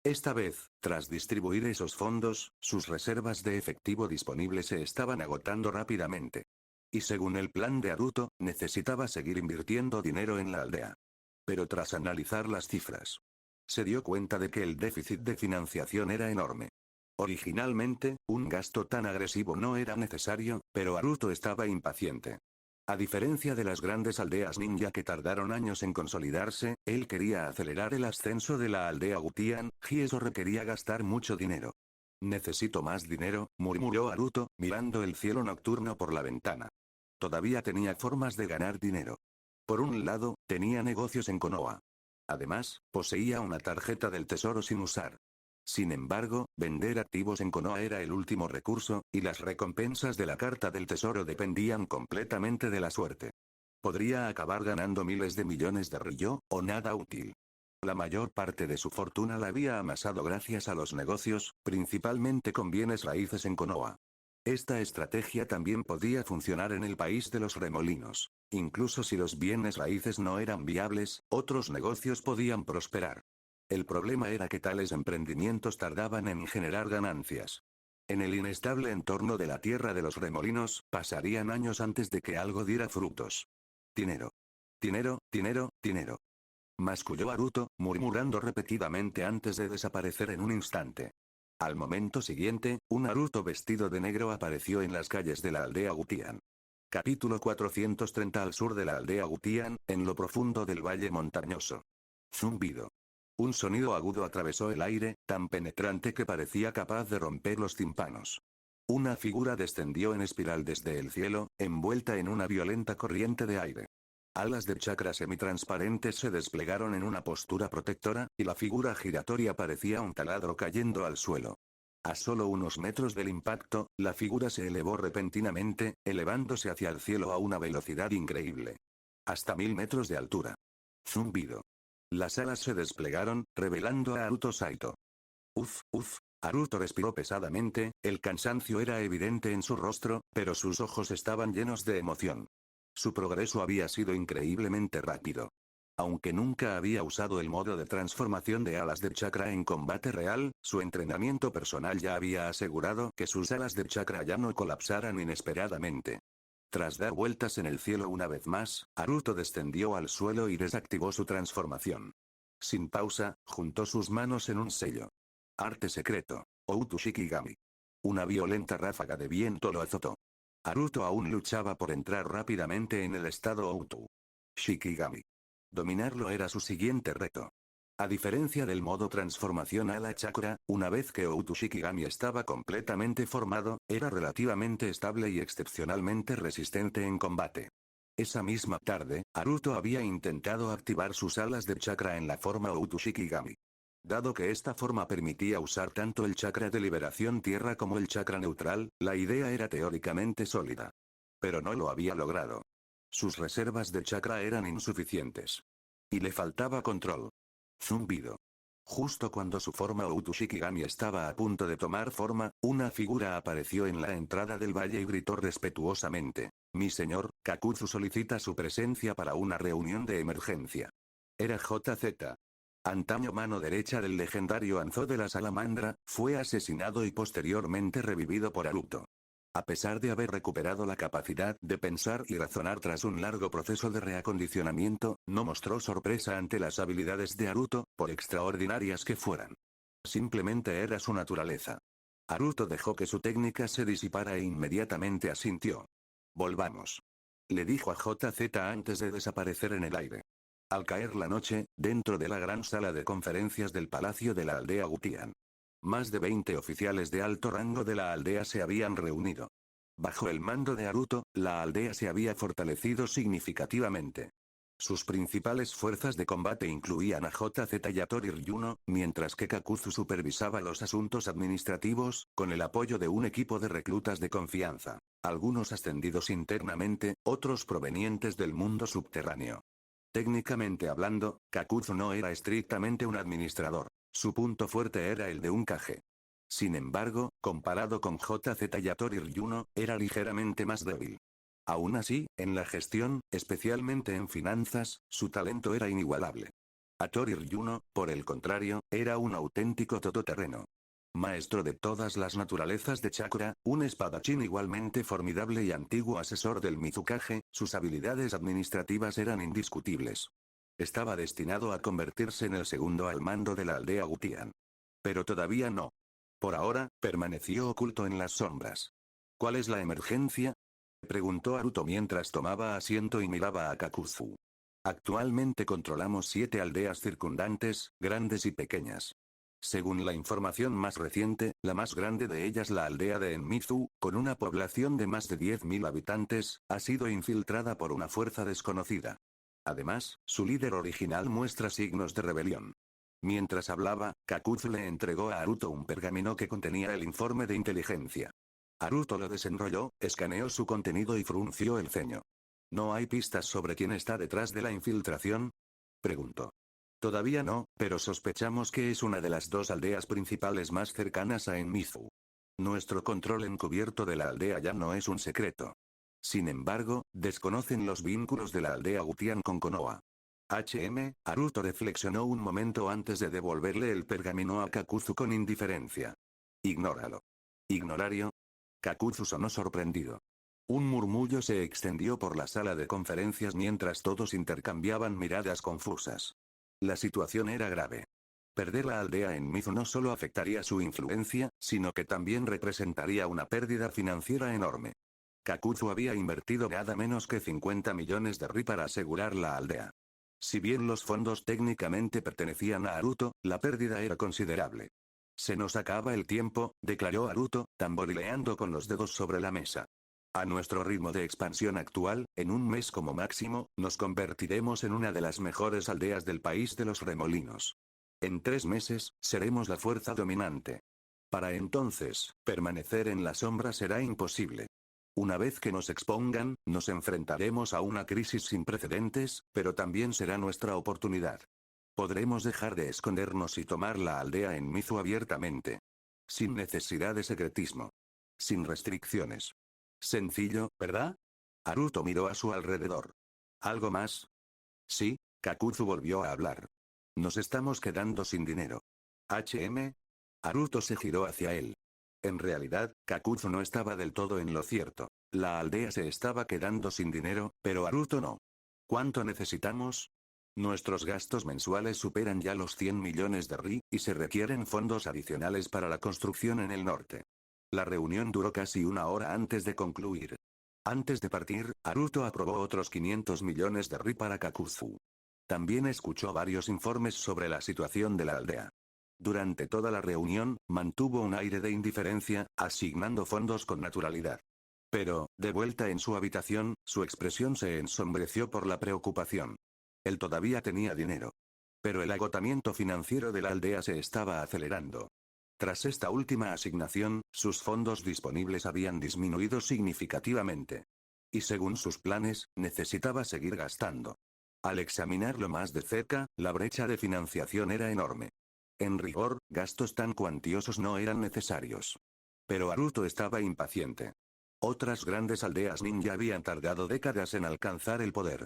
Esta vez, tras distribuir esos fondos, sus reservas de efectivo disponible se estaban agotando rápidamente. Y según el plan de Haruto, necesitaba seguir invirtiendo dinero en la aldea. Pero tras analizar las cifras, se dio cuenta de que el déficit de financiación era enorme. Originalmente, un gasto tan agresivo no era necesario, pero Haruto estaba impaciente. A diferencia de las grandes aldeas ninja que tardaron años en consolidarse, él quería acelerar el ascenso de la aldea Gutian, y eso requería gastar mucho dinero. Necesito más dinero, murmuró Haruto, mirando el cielo nocturno por la ventana. Todavía tenía formas de ganar dinero. Por un lado, tenía negocios en Konoha. Además, poseía una tarjeta del tesoro sin usar. Sin embargo, vender activos en Konoha era el último recurso, y las recompensas de la carta del tesoro dependían completamente de la suerte. Podría acabar ganando miles de millones de ryo, o nada útil. La mayor parte de su fortuna la había amasado gracias a los negocios, principalmente con bienes raíces en Konoha. Esta estrategia también podía funcionar en el país de los remolinos. Incluso si los bienes raíces no eran viables, otros negocios podían prosperar. El problema era que tales emprendimientos tardaban en generar ganancias. En el inestable entorno de la tierra de los remolinos, pasarían años antes de que algo diera frutos. Dinero. Dinero, dinero, dinero. Masculló Haruto, murmurando repetidamente antes de desaparecer en un instante. Al momento siguiente, un Naruto vestido de negro apareció en las calles de la aldea Gutian. Capítulo 430. Al sur de la aldea Gutian, en lo profundo del valle montañoso. Zumbido. Un sonido agudo atravesó el aire, tan penetrante que parecía capaz de romper los tímpanos. Una figura descendió en espiral desde el cielo, envuelta en una violenta corriente de aire. Alas de chakra semitransparentes se desplegaron en una postura protectora, y la figura giratoria parecía un taladro cayendo al suelo. A solo unos metros del impacto, la figura se elevó repentinamente, elevándose hacia el cielo a una velocidad increíble. Hasta 1000 metros de altura. Zumbido. Las alas se desplegaron, revelando a Haruto Saito. Uf. Haruto respiró pesadamente, el cansancio era evidente en su rostro, pero sus ojos estaban llenos de emoción. Su progreso había sido increíblemente rápido. Aunque nunca había usado el modo de transformación de alas de chakra en combate real, su entrenamiento personal ya había asegurado que sus alas de chakra ya no colapsaran inesperadamente. Tras dar vueltas en el cielo una vez más, Haruto descendió al suelo y desactivó su transformación. Sin pausa, juntó sus manos en un sello. Arte secreto. Outu Shikigami. Una violenta ráfaga de viento lo azotó. Haruto aún luchaba por entrar rápidamente en el estado Outu Shikigami. Dominarlo era su siguiente reto. A diferencia del modo transformación ala chakra, una vez que Outu Shikigami estaba completamente formado, era relativamente estable y excepcionalmente resistente en combate. Esa misma tarde, Haruto había intentado activar sus alas de chakra en la forma Outu Shikigami. Dado que esta forma permitía usar tanto el chakra de liberación tierra como el chakra neutral, la idea era teóricamente sólida. Pero no lo había logrado. Sus reservas de chakra eran insuficientes. Y le faltaba control. Zumbido. Justo cuando su forma Outu Shikigami estaba a punto de tomar forma, una figura apareció en la entrada del valle y gritó respetuosamente: «Mi señor, Kakuzu solicita su presencia para una reunión de emergencia». Era JZ. Antaño mano derecha del legendario Anzo de la Salamandra, fue asesinado y posteriormente revivido por Haruto. A pesar de haber recuperado la capacidad de pensar y razonar tras un largo proceso de reacondicionamiento, no mostró sorpresa ante las habilidades de Haruto, por extraordinarias que fueran. Simplemente era su naturaleza. Haruto dejó que su técnica se disipara e inmediatamente asintió. «Volvamos», le dijo a JZ antes de desaparecer en el aire. Al caer la noche, dentro de la gran sala de conferencias del palacio de la aldea Gutian. Más de 20 oficiales de alto rango de la aldea se habían reunido. Bajo el mando de Haruto, la aldea se había fortalecido significativamente. Sus principales fuerzas de combate incluían a JZ y a Tori Ryuno, mientras que Kakuzu supervisaba los asuntos administrativos, con el apoyo de un equipo de reclutas de confianza. Algunos ascendidos internamente, otros provenientes del mundo subterráneo. Técnicamente hablando, Kakuzu no era estrictamente un administrador. Su punto fuerte era el de un Kage. Sin embargo, comparado con JZ y Tori Ryuno, era ligeramente más débil. Aún así, en la gestión, especialmente en finanzas, su talento era inigualable. Tori Ryuno, por el contrario, era un auténtico todoterreno. Maestro de todas las naturalezas de chakra, un espadachín igualmente formidable y antiguo asesor del Mizukage, sus habilidades administrativas eran indiscutibles. Estaba destinado a convertirse en el segundo al mando de la aldea Gutian. Pero todavía no. Por ahora, permaneció oculto en las sombras. ¿Cuál es la emergencia?, preguntó Haruto mientras tomaba asiento y miraba a Kakuzu. Actualmente controlamos 7 aldeas circundantes, grandes y pequeñas. Según la información más reciente, la más grande de ellas, la aldea de Enmizu, con una población de más de 10.000 habitantes, ha sido infiltrada por una fuerza desconocida. Además, su líder original muestra signos de rebelión. Mientras hablaba, Kakuzu le entregó a Haruto un pergamino que contenía el informe de inteligencia. Haruto lo desenrolló, escaneó su contenido y frunció el ceño. ¿No hay pistas sobre quién está detrás de la infiltración?, preguntó. Todavía no, pero sospechamos que es una de las 2 aldeas principales más cercanas a Enmizu. Nuestro control encubierto de la aldea ya no es un secreto. Sin embargo, desconocen los vínculos de la aldea Gutian con Konoha. Naruto reflexionó un momento antes de devolverle el pergamino a Kakuzu con indiferencia. Ignóralo. ¿Ignorario? Kakuzu sonó sorprendido. Un murmullo se extendió por la sala de conferencias mientras todos intercambiaban miradas confusas. La situación era grave. Perder la aldea en Mizu no solo afectaría su influencia, sino que también representaría una pérdida financiera enorme. Kakuzu había invertido nada menos que 50 millones de ri para asegurar la aldea. Si bien los fondos técnicamente pertenecían a Naruto, la pérdida era considerable. Se nos acaba el tiempo, declaró Naruto, tamborileando con los dedos sobre la mesa. A nuestro ritmo de expansión actual, en un mes como máximo, nos convertiremos en una de las mejores aldeas del país de los remolinos. En 3 meses, seremos la fuerza dominante. Para entonces, permanecer en la sombra será imposible. Una vez que nos expongan, nos enfrentaremos a una crisis sin precedentes, pero también será nuestra oportunidad. Podremos dejar de escondernos y tomar la aldea en Mizu abiertamente. Sin necesidad de secretismo. Sin restricciones. Sencillo, ¿verdad? Naruto miró a su alrededor. ¿Algo más? Sí, Kakuzu volvió a hablar. Nos estamos quedando sin dinero. Naruto se giró hacia él. En realidad, Kakuzu no estaba del todo en lo cierto. La aldea se estaba quedando sin dinero, pero Naruto no. ¿Cuánto necesitamos? Nuestros gastos mensuales superan ya los 100 millones de ri, y se requieren fondos adicionales para la construcción en el norte. La reunión duró casi 1 hora antes de concluir. Antes de partir, Naruto aprobó otros 500 millones de ri para Kakuzu. También escuchó varios informes sobre la situación de la aldea. Durante toda la reunión, mantuvo un aire de indiferencia, asignando fondos con naturalidad. Pero, de vuelta en su habitación, su expresión se ensombreció por la preocupación. Él todavía tenía dinero. Pero el agotamiento financiero de la aldea se estaba acelerando. Tras esta última asignación, sus fondos disponibles habían disminuido significativamente. Y según sus planes, necesitaba seguir gastando. Al examinarlo más de cerca, la brecha de financiación era enorme. En rigor, gastos tan cuantiosos no eran necesarios. Pero Naruto estaba impaciente. Otras grandes aldeas ninja habían tardado décadas en alcanzar el poder.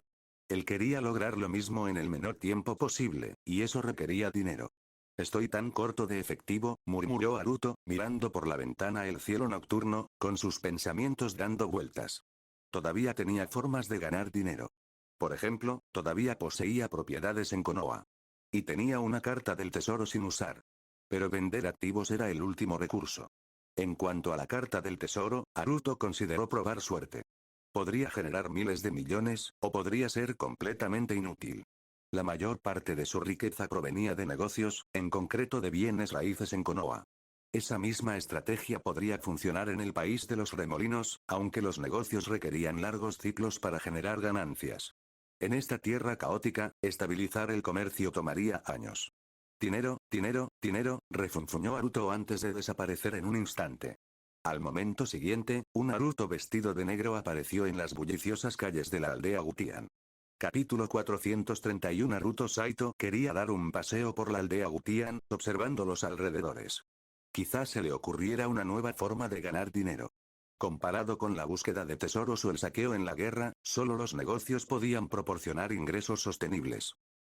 Él quería lograr lo mismo en el menor tiempo posible, y eso requería dinero. Estoy tan corto de efectivo, murmuró Naruto, mirando por la ventana el cielo nocturno, con sus pensamientos dando vueltas. Todavía tenía formas de ganar dinero. Por ejemplo, todavía poseía propiedades en Konoha. Y tenía una carta del tesoro sin usar. Pero vender activos era el último recurso. En cuanto a la carta del tesoro, Naruto consideró probar suerte. Podría generar miles de millones, o podría ser completamente inútil. La mayor parte de su riqueza provenía de negocios, en concreto de bienes raíces en Konoha. Esa misma estrategia podría funcionar en el país de los remolinos, aunque los negocios requerían largos ciclos para generar ganancias. En esta tierra caótica, estabilizar el comercio tomaría años. Dinero, dinero, dinero, refunfuñó Naruto antes de desaparecer en un instante. Al momento siguiente, un Naruto vestido de negro apareció en las bulliciosas calles de la aldea Gutian. Capítulo 431. Naruto Saito quería dar un paseo por la aldea Gutian, observando los alrededores. Quizás se le ocurriera una nueva forma de ganar dinero. Comparado con la búsqueda de tesoros o el saqueo en la guerra, solo los negocios podían proporcionar ingresos sostenibles.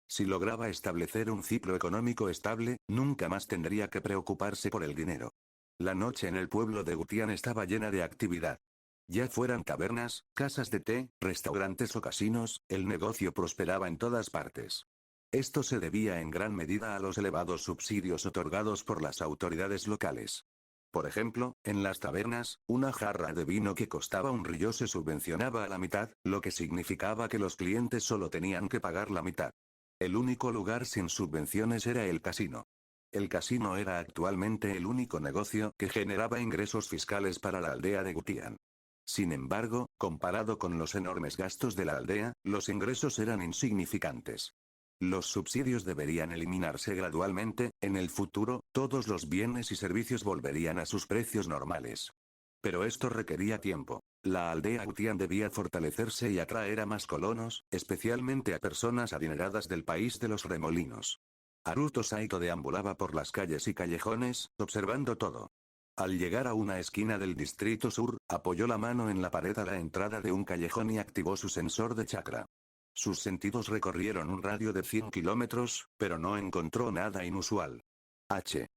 Si lograba establecer un ciclo económico estable, nunca más tendría que preocuparse por el dinero. La noche en el pueblo de Gutian estaba llena de actividad. Ya fueran tabernas, casas de té, restaurantes o casinos, el negocio prosperaba en todas partes. Esto se debía en gran medida a los elevados subsidios otorgados por las autoridades locales. Por ejemplo, en las tabernas, una jarra de vino que costaba un ryo se subvencionaba a la mitad, lo que significaba que los clientes solo tenían que pagar la mitad. El único lugar sin subvenciones era el casino. El casino era actualmente el único negocio que generaba ingresos fiscales para la aldea de Gutian. Sin embargo, comparado con los enormes gastos de la aldea, los ingresos eran insignificantes. Los subsidios deberían eliminarse gradualmente, en el futuro, todos los bienes y servicios volverían a sus precios normales. Pero esto requería tiempo. La aldea Gutian debía fortalecerse y atraer a más colonos, especialmente a personas adineradas del país de los remolinos. Naruto Saito deambulaba por las calles y callejones, observando todo. Al llegar a una esquina del distrito sur, apoyó la mano en la pared a la entrada de un callejón y activó su sensor de chakra. Sus sentidos recorrieron un radio de 100 kilómetros, pero no encontró nada inusual. H.